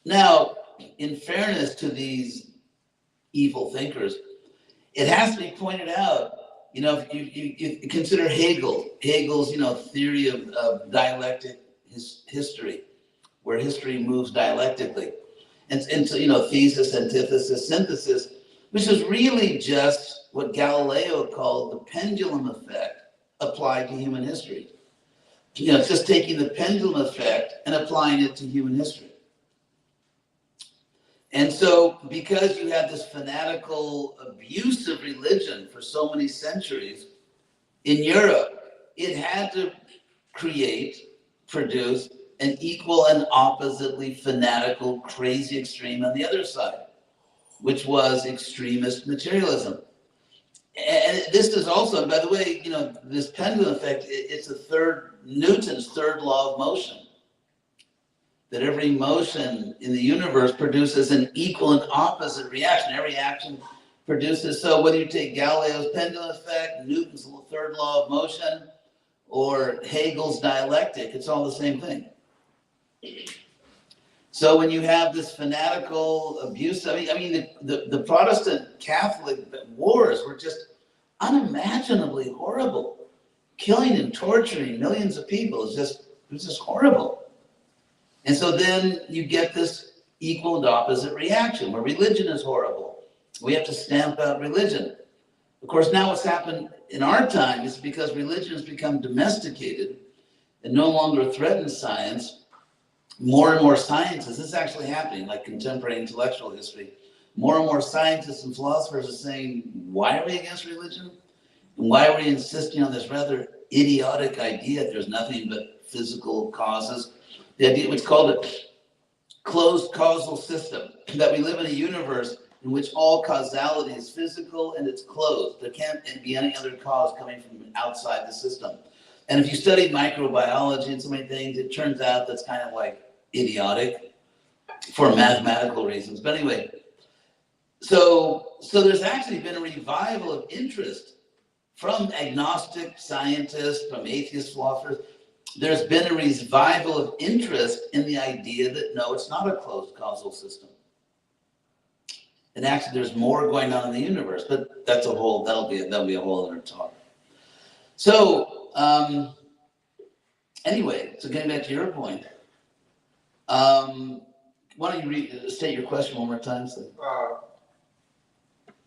Now, in fairness to these evil thinkers, it has to be pointed out, if you consider Hegel's, theory of dialectic history, where history moves dialectically. And so, thesis, antithesis, synthesis, which is really just what Galileo called the pendulum effect applied to human history. It's just taking the pendulum effect and applying it to human history. And so, because you had this fanatical abuse of religion for so many centuries in Europe, it had to produce an equal and oppositely fanatical, crazy extreme on the other side, which was extremist materialism. And this is also, and by the way, this pendulum effect, it's Newton's third law of motion. That every motion in the universe produces an equal and opposite reaction. Every action produces, so whether you take Galileo's pendulum effect, Newton's third law of motion, or Hegel's dialectic, it's all the same thing. So when you have this fanatical abuse, the Protestant Catholic wars were just unimaginably horrible. Killing and torturing millions of people it was just horrible. And so then you get this equal and opposite reaction where religion is horrible. We have to stamp out religion. Of course, now what's happened in our time is because religion has become domesticated and no longer threatens science, more and more scientists, this is actually happening, like contemporary intellectual history, more and more scientists and philosophers are saying, why are we against religion? And why are we insisting on this rather idiotic idea that there's nothing but physical causes? The idea, what's called a closed causal system, that we live in a universe in which all causality is physical and it's closed. There can't be any other cause coming from outside the system. And if you study microbiology and so many things, it turns out that's kind of like idiotic for mathematical reasons. But anyway, so there's actually been a revival of interest from agnostic scientists, from atheist philosophers. There's been a revival of interest in the idea that no, it's not a closed causal system. And actually there's more going on in the universe, but that'll be a whole other talk. So anyway, so getting back to your point, why don't you state your question one more time? So.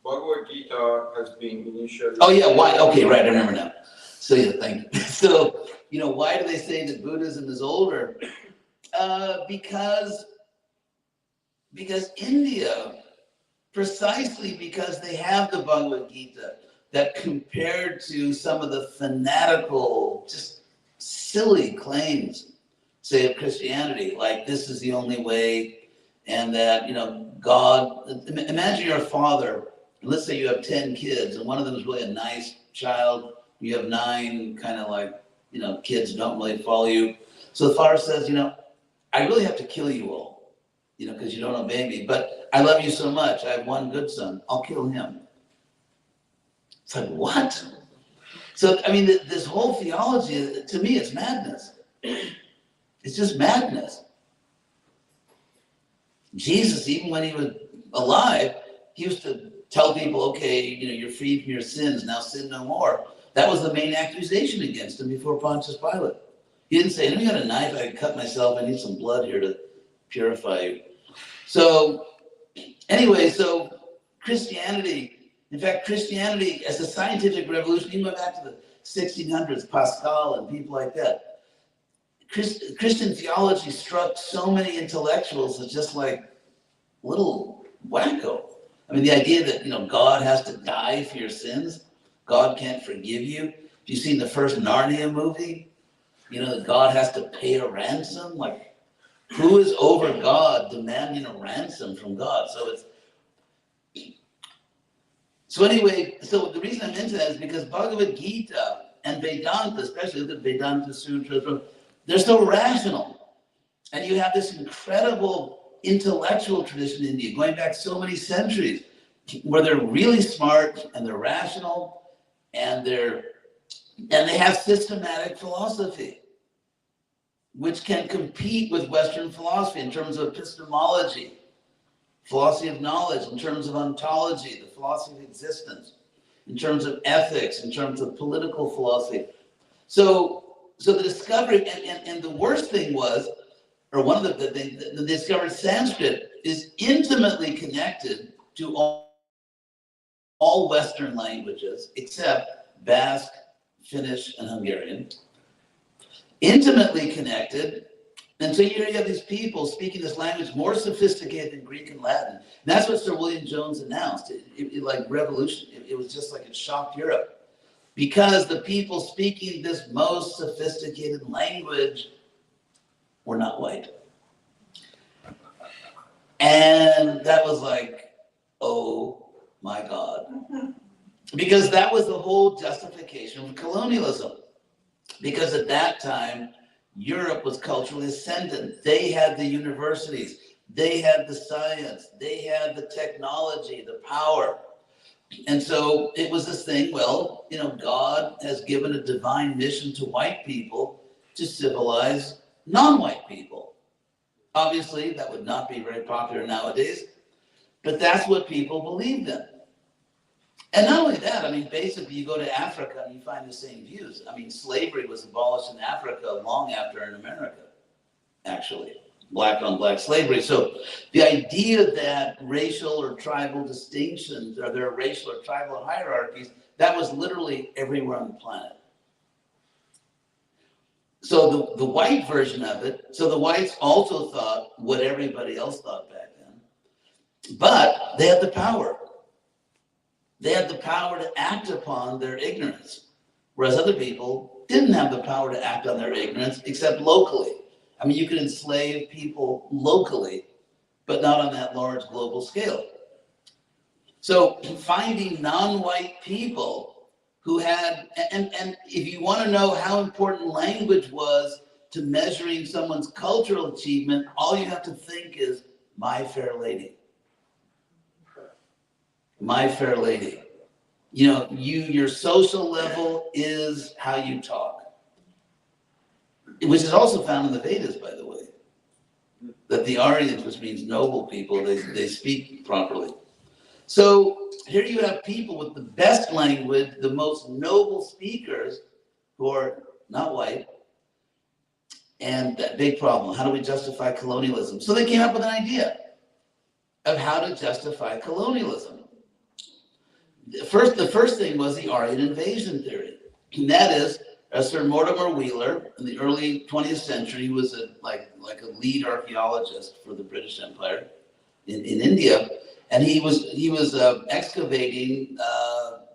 Bhagavad-Gita has been initially. Oh yeah, why? Okay, right, I remember now. So yeah, thank you. So, why do they say that Buddhism is older? Because India, precisely because they have the Bhagavad-Gita, that compared to some of the fanatical, just silly claims, say, of Christianity, like this is the only way, and that, God, imagine you're a father, let's say you have 10 kids, and one of them is really a nice child, you have 9 kind of like, kids don't really follow you. So the father says, I really have to kill you all, because you don't obey me, but I love you so much, I have one good son, I'll kill him. It's like, what? So, this whole theology, to me, it's madness. It's just madness. Jesus, even when he was alive, he used to tell people, okay, you're freed from your sins, now sin no more. That was the main accusation against him before Pontius Pilate. He didn't say, I got a knife, I can cut myself, I need some blood here to purify you. So, anyway, Christianity, in fact, Christianity as a scientific revolution, even back to the 1600s, Pascal and people like that, Christian theology struck so many intellectuals as just like little wacko. The idea that, God has to die for your sins, God can't forgive you. If you've seen the first Narnia movie, that God has to pay a ransom. Like, who is over God demanding a ransom from God? So anyway, the reason I'm into that is because Bhagavad-Gita and Vedanta, especially the Vedanta Sutra, they're so rational. And you have this incredible intellectual tradition in India, going back so many centuries, where they're really smart and they're rational and they have systematic philosophy, which can compete with Western philosophy in terms of epistemology, philosophy of knowledge, in terms of ontology, the philosophy of existence, in terms of ethics, in terms of political philosophy. So the discovery, and the worst thing was, or one of the things, they discovered Sanskrit is intimately connected to all Western languages, except Basque, Finnish, and Hungarian. Intimately connected. And so here you have these people speaking this language more sophisticated than Greek and Latin. And that's what Sir William Jones announced. It like revolution. It was just like it shocked Europe. Because the people speaking this most sophisticated language were not white. And that was like, oh my God. Because that was the whole justification of colonialism. Because at that time, Europe was culturally ascendant. They had the universities, they had the science, they had the technology, the power. And so it was this thing, well, God has given a divine mission to white people to civilize non-white people. Obviously, that would not be very popular nowadays, but that's what people believed in. And not only that, basically you go to Africa and you find the same views. Slavery was abolished in Africa long after in America, actually, black on black slavery. So the idea that racial or tribal distinctions, or there are racial or tribal hierarchies, that was literally everywhere on the planet. So the white version of it, so the whites also thought what everybody else thought back then, but they had the power. They had the power to act upon their ignorance, whereas other people didn't have the power to act on their ignorance except locally. You could enslave people locally, but not on that large global scale. So finding non-white people who had, and if you want to know how important language was to measuring someone's cultural achievement, all you have to think is My Fair Lady. My Fair Lady. You know, your social level is how you talk, which is also found in the Vedas, by the way. That the Aryans, which means noble people, they speak properly. So here you have people with the best language, the most noble speakers who are not white, and that big problem. How do we justify colonialism? So they came up with an idea of how to justify colonialism. The first thing was the Aryan invasion theory. And that is, Sir Mortimer Wheeler in the early 20th century was like a lead archaeologist for the British Empire in India, and he was excavating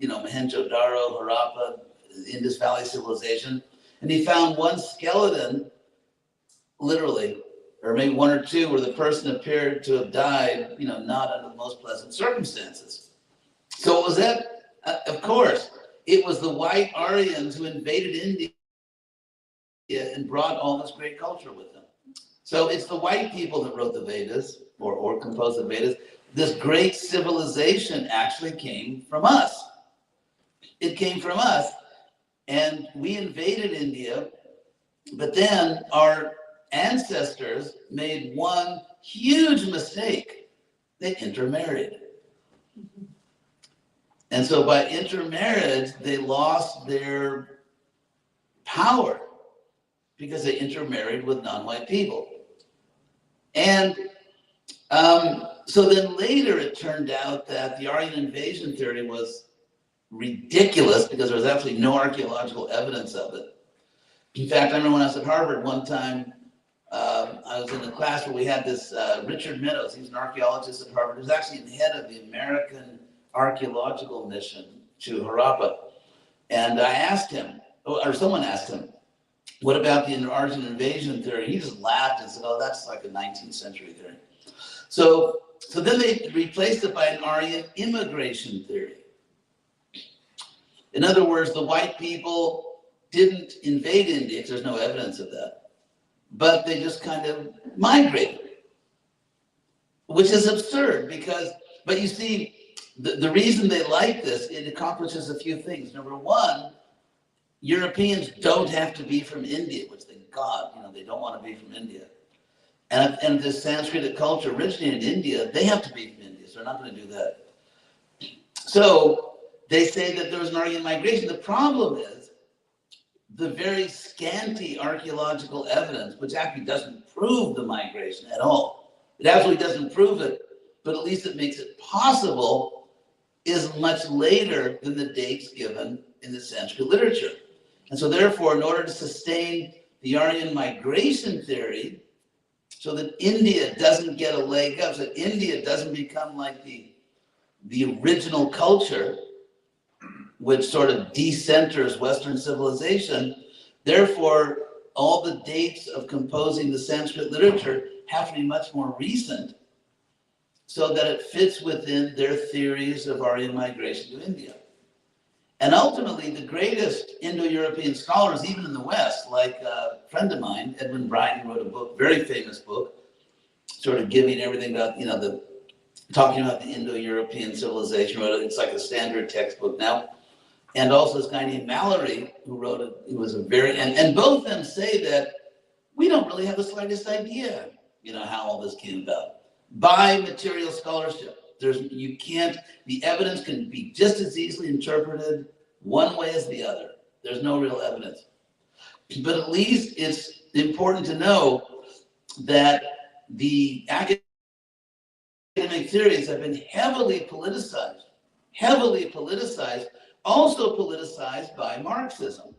Mohenjo-Daro, Harappa, Indus Valley civilization, and he found one skeleton, literally, or maybe one or two, where the person appeared to have died, not under the most pleasant circumstances. So what was that? Of course, it was the white Aryans who invaded India and brought all this great culture with them. So it's the white people that wrote the Vedas or composed the Vedas. This great civilization actually came from us. It came from us, and we invaded India, but then our ancestors made one huge mistake. They intermarried. And so by intermarriage, they lost their power because they intermarried with non-white people. And so then later it turned out that the Aryan invasion theory was ridiculous because there was absolutely no archaeological evidence of it. In fact, I remember when I was at Harvard one time, I was in a class where we had this Richard Meadows. He's an archaeologist at Harvard. He was actually the head of the American archaeological mission to Harappa. And I asked him, or someone asked him, what about the Aryan invasion theory? He just laughed and said, oh, that's like a 19th century theory. So then they replaced it by an Aryan immigration theory. In other words, the white people didn't invade India, because there's no evidence of that, but they just kind of migrated, which is absurd but you see, the reason they like this, it accomplishes a few things. Number one, Europeans don't have to be from India, which thank God, they don't want to be from India. And if this Sanskrit culture originated in India, they have to be from India, so they're not going to do that. So they say that there was an Aryan migration. The problem is the very scanty archaeological evidence, which actually doesn't prove the migration at all. It absolutely doesn't prove it, but at least it makes it possible, is much later than the dates given in the Sanskrit literature. And so therefore, in order to sustain the Aryan migration theory, so that India doesn't get a leg up, so that India doesn't become like the original culture, which sort of decenters Western civilization, therefore, all the dates of composing the Sanskrit literature have to be much more recent, so that it fits within their theories of Aryan migration to India. And ultimately, the greatest Indo-European scholars, even in the West, like a friend of mine, Edwin Bryden, wrote a book, very famous book, sort of giving everything about, talking about the Indo-European civilization. It's like a standard textbook now. And also this guy named Mallory, who wrote it, who was a very, and both of them say that we don't really have the slightest idea, how all this came about. By material scholarship. The evidence can be just as easily interpreted one way as the other. There's no real evidence. But at least it's important to know that the academic theories have been heavily politicized, also politicized by Marxism.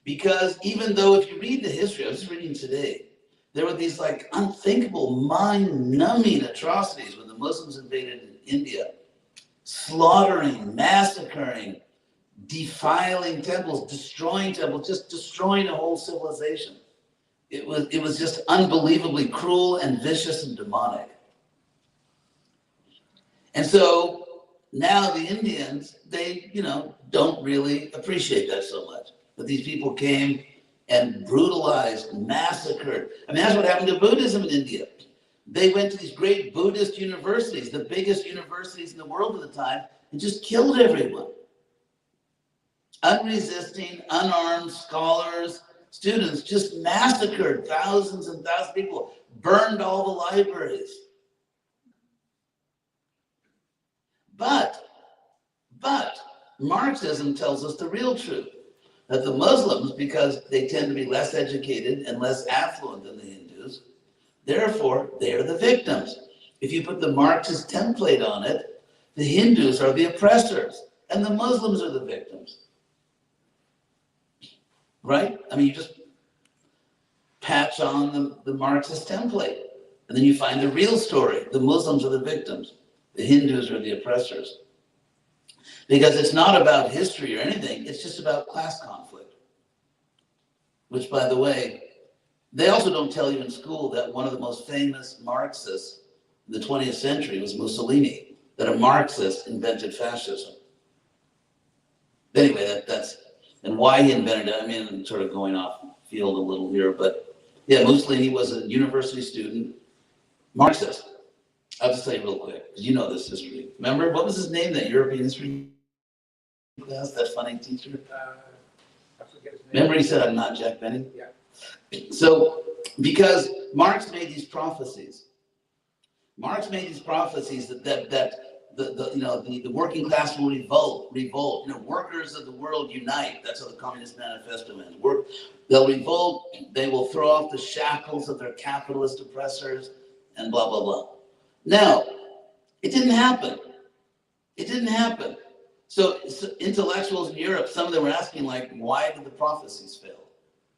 Because even though if you read the history, I was just reading today, there were these like unthinkable, mind-numbing atrocities when the Muslims invaded India, slaughtering, massacring, defiling temples, just destroying a whole civilization. It was just unbelievably cruel and vicious and demonic. And so now the Indians, they, don't really appreciate that so much. But these people came and brutalized, massacred. I mean, that's what happened to Buddhism in India. They went to these great Buddhist universities, the biggest universities in the world at the time, and just killed everyone. Unresisting, unarmed scholars, students just massacred thousands and thousands of people, burned all the libraries. But Marxism tells us the real truth, that the Muslims, because they tend to be less educated and less affluent than the Hindus, therefore they're the victims. If you put the Marxist template on it, the Hindus are the oppressors and the Muslims are the victims. Right? I mean, you just patch on the Marxist template and then you find the real story. The Muslims are the victims. The Hindus are the oppressors. Because it's not about history or anything, it's just about class conflict. Which, by the way, they also don't tell you in school that one of the most famous Marxists in the 20th century was Mussolini, that a Marxist invented fascism. Anyway, that's, and why he invented it, I mean, I'm sort of going off field a little here, but yeah, Mussolini was a university student, Marxist. I'll just tell you real quick, because you know this history. Remember, what was his name, that European history class, that funny teacher? I forget his name. Remember he said, I'm not Jack Benny? Yeah. So, because Marx made these prophecies. Marx made these prophecies that the working class will revolt. Workers of the world unite. That's how the Communist Manifesto ends. They'll revolt, they will throw off the shackles of their capitalist oppressors, and blah, blah, blah. Now, it didn't happen. It didn't happen. So intellectuals in Europe, some of them were asking, why did the prophecies fail?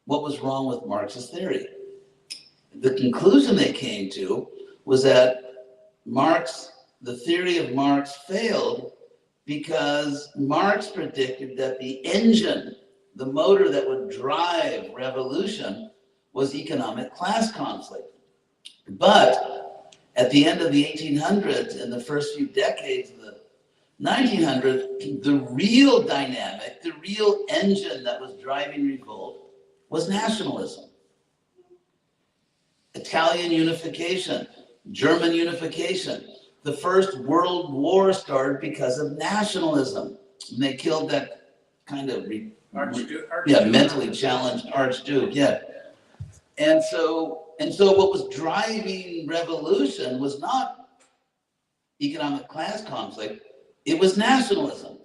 What was wrong with Marx's theory? The conclusion they came to was that the theory of Marx failed because Marx predicted that the engine, the motor that would drive revolution, was economic class conflict. But at the end of the 1800s and the first few decades of the 1900s, the real dynamic, the real engine that was driving revolt was nationalism. Italian unification, German unification. The First World War started because of nationalism. And they killed that kind of mentally challenged Archduke, yeah. And so what was driving revolution was not economic class conflict, it was nationalism.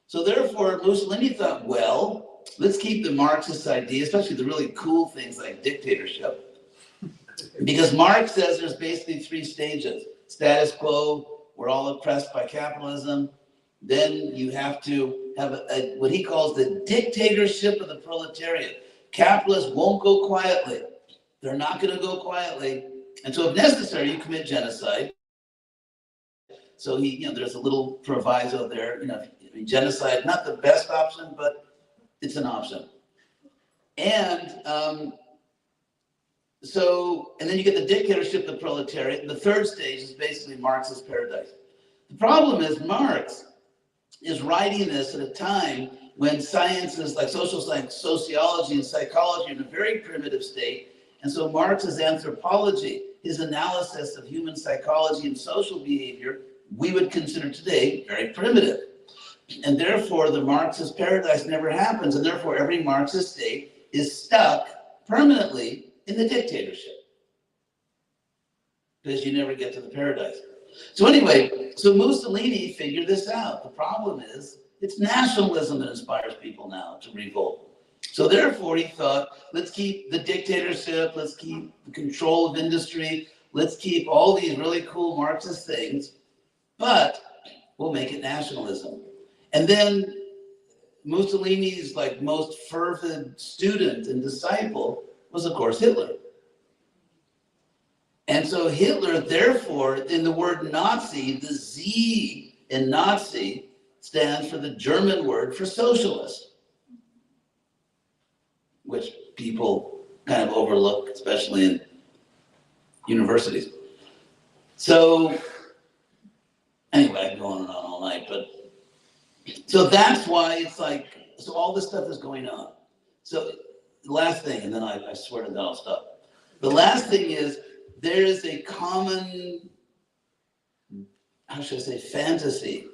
So therefore, Mussolini thought, well, let's keep the Marxist idea, especially the really cool things like dictatorship. Because Marx says there's basically three stages. Status quo, we're all oppressed by capitalism. Then you have to have what he calls the dictatorship of the proletariat. Capitalists won't go quietly. They're not going to go quietly. And so if necessary, you commit genocide. So there's a little proviso there. Genocide, not the best option, but it's an option. And and then you get the dictatorship of the proletariat. And the third stage is basically Marxist paradise. The problem is Marx is writing this at a time when sciences like social science, sociology, and psychology are in a very primitive state. And so Marx's anthropology, his analysis of human psychology and social behavior, we would consider today very primitive. And therefore, the Marxist paradise never happens. And therefore, every Marxist state is stuck permanently in the dictatorship. Because you never get to the paradise. So anyway, Mussolini figured this out. The problem is, it's nationalism that inspires people now to revolt. So therefore, he thought, let's keep the dictatorship, let's keep the control of industry, let's keep all these really cool Marxist things, but we'll make it nationalism. And then Mussolini's most fervent student and disciple was, of course, Hitler. And so Hitler, therefore, in the word Nazi, the Z in Nazi stands for the German word for socialist, which people kind of overlook, especially in universities. So anyway, I can go on and on all night. right, but, so that's why it's like, so all this stuff is going on. So the last thing, and then I swear to God I'll stop. The last thing is, there is a common, how should I say, fantasy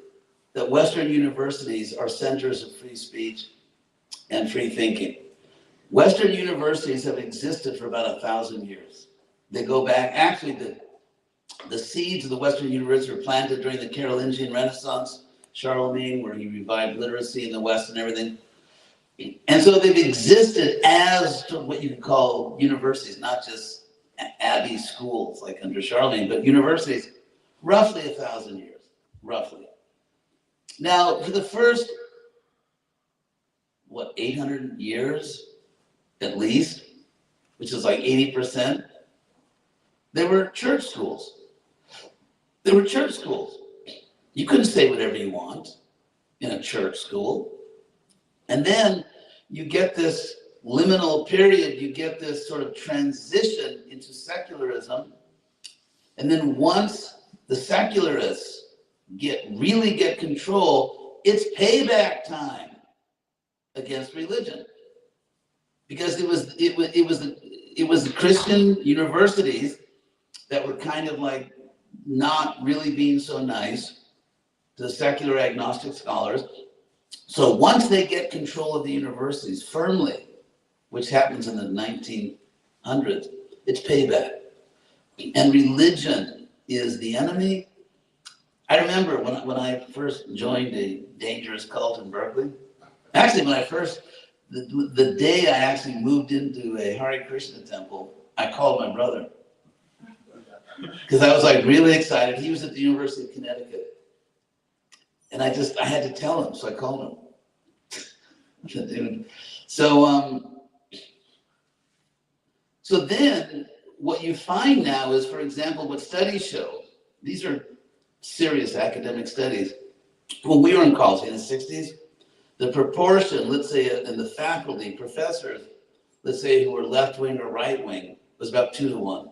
that Western universities are centers of free speech and free thinking. Western universities have existed for about 1,000 years. They go back, actually the seeds of the Western universities were planted during the Carolingian Renaissance, Charlemagne, where he revived literacy in the West and everything. And so they've existed as what you could call universities, not just abbey schools like under Charlemagne, but universities, roughly 1,000 years, roughly. Now, for the first, 800 years at least, which is like 80%, they were church schools. They were church schools. You couldn't say whatever you want in a church school. And then you get this liminal period, you get this sort of transition into secularism. And then once the secularists really get control, it's payback time against religion. Because it was the Christian universities that were kind of like not really being so nice to the secular agnostic scholars. So once they get control of the universities firmly, which happens in the 1900s, it's payback. And religion is the enemy. I remember when I first joined a dangerous cult in Berkeley, actually the day I actually moved into a Hare Krishna temple, I called my brother. Because I was like really excited. He was at the University of Connecticut. And I had to tell him, so I called him. So then what you find now is, for example, what studies show, these are serious academic studies. When we were in college in the 60s, the proportion, let's say in the faculty, professors, let's say who were left-wing or right-wing, was about 2 to 1.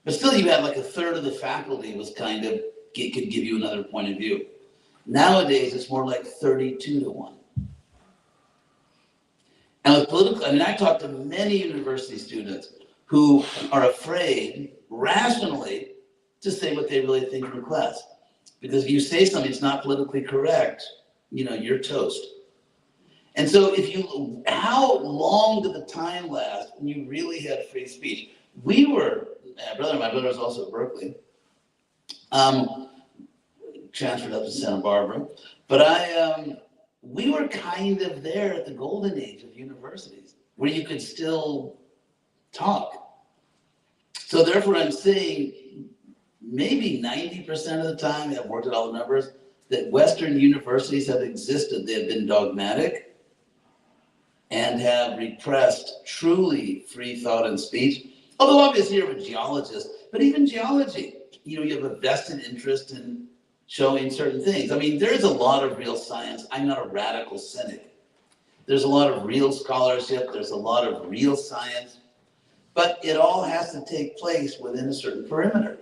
But still you had like 1/3 of the faculty was kind of, could give you another point of view. Nowadays it's more like 32 to 1. And with political, I talked to many university students who are afraid, rationally, to say what they really think in class. Because if you say something that's not politically correct, you're toast. And so how long did the time last when you really had free speech? My brother was also at Berkeley, transferred up to Santa Barbara, but we were kind of there at the golden age of universities, where you could still talk. So therefore I'm saying maybe 90% of the time, I've worked at all the numbers, that Western universities have existed. They have been dogmatic and have repressed truly free thought and speech. Although obviously you're a geologist, but even geology, you have a vested interest in showing certain things. There's a lot of real science. I'm not a radical cynic. There's a lot of real scholarship. There's a lot of real science, but it all has to take place within a certain perimeter.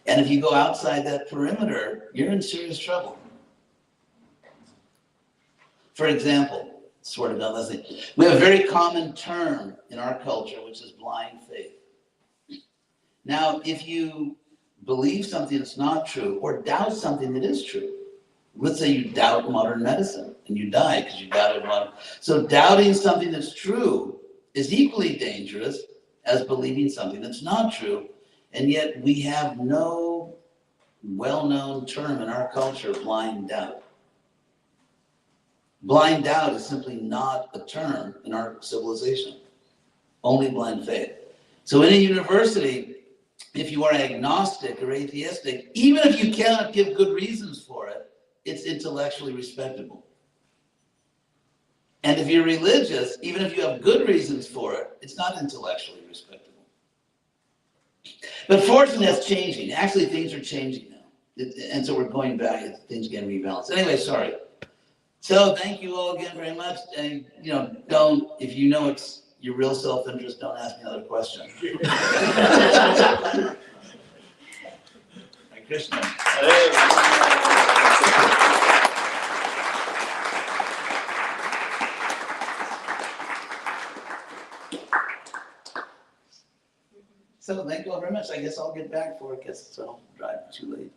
And if you go outside that perimeter, you're in serious trouble. For example, swear to God, Leslie, we have a very common term in our culture, which is blind faith. Now, if you believe something that's not true or doubt something that is true, let's say you doubt modern medicine and you die because you doubted modern. So doubting something that's true is equally dangerous as believing something that's not true. And yet we have no well-known term in our culture, blind doubt. Blind doubt is simply not a term in our civilization, only blind faith. So in a university, if you are agnostic or atheistic, even if you cannot give good reasons for it, it's intellectually respectable. And if you're religious, even if you have good reasons for it, it's not intellectually respectable. But fortunately, that's changing. Actually, things are changing now. And so we're going back, things getting rebalanced. Anyway, sorry. So thank you all again very much. And, if it's your real self-interest, don't ask me another question. Hare Krishna. So thank you all very much. I guess I'll get back for it, because I'll drive too late.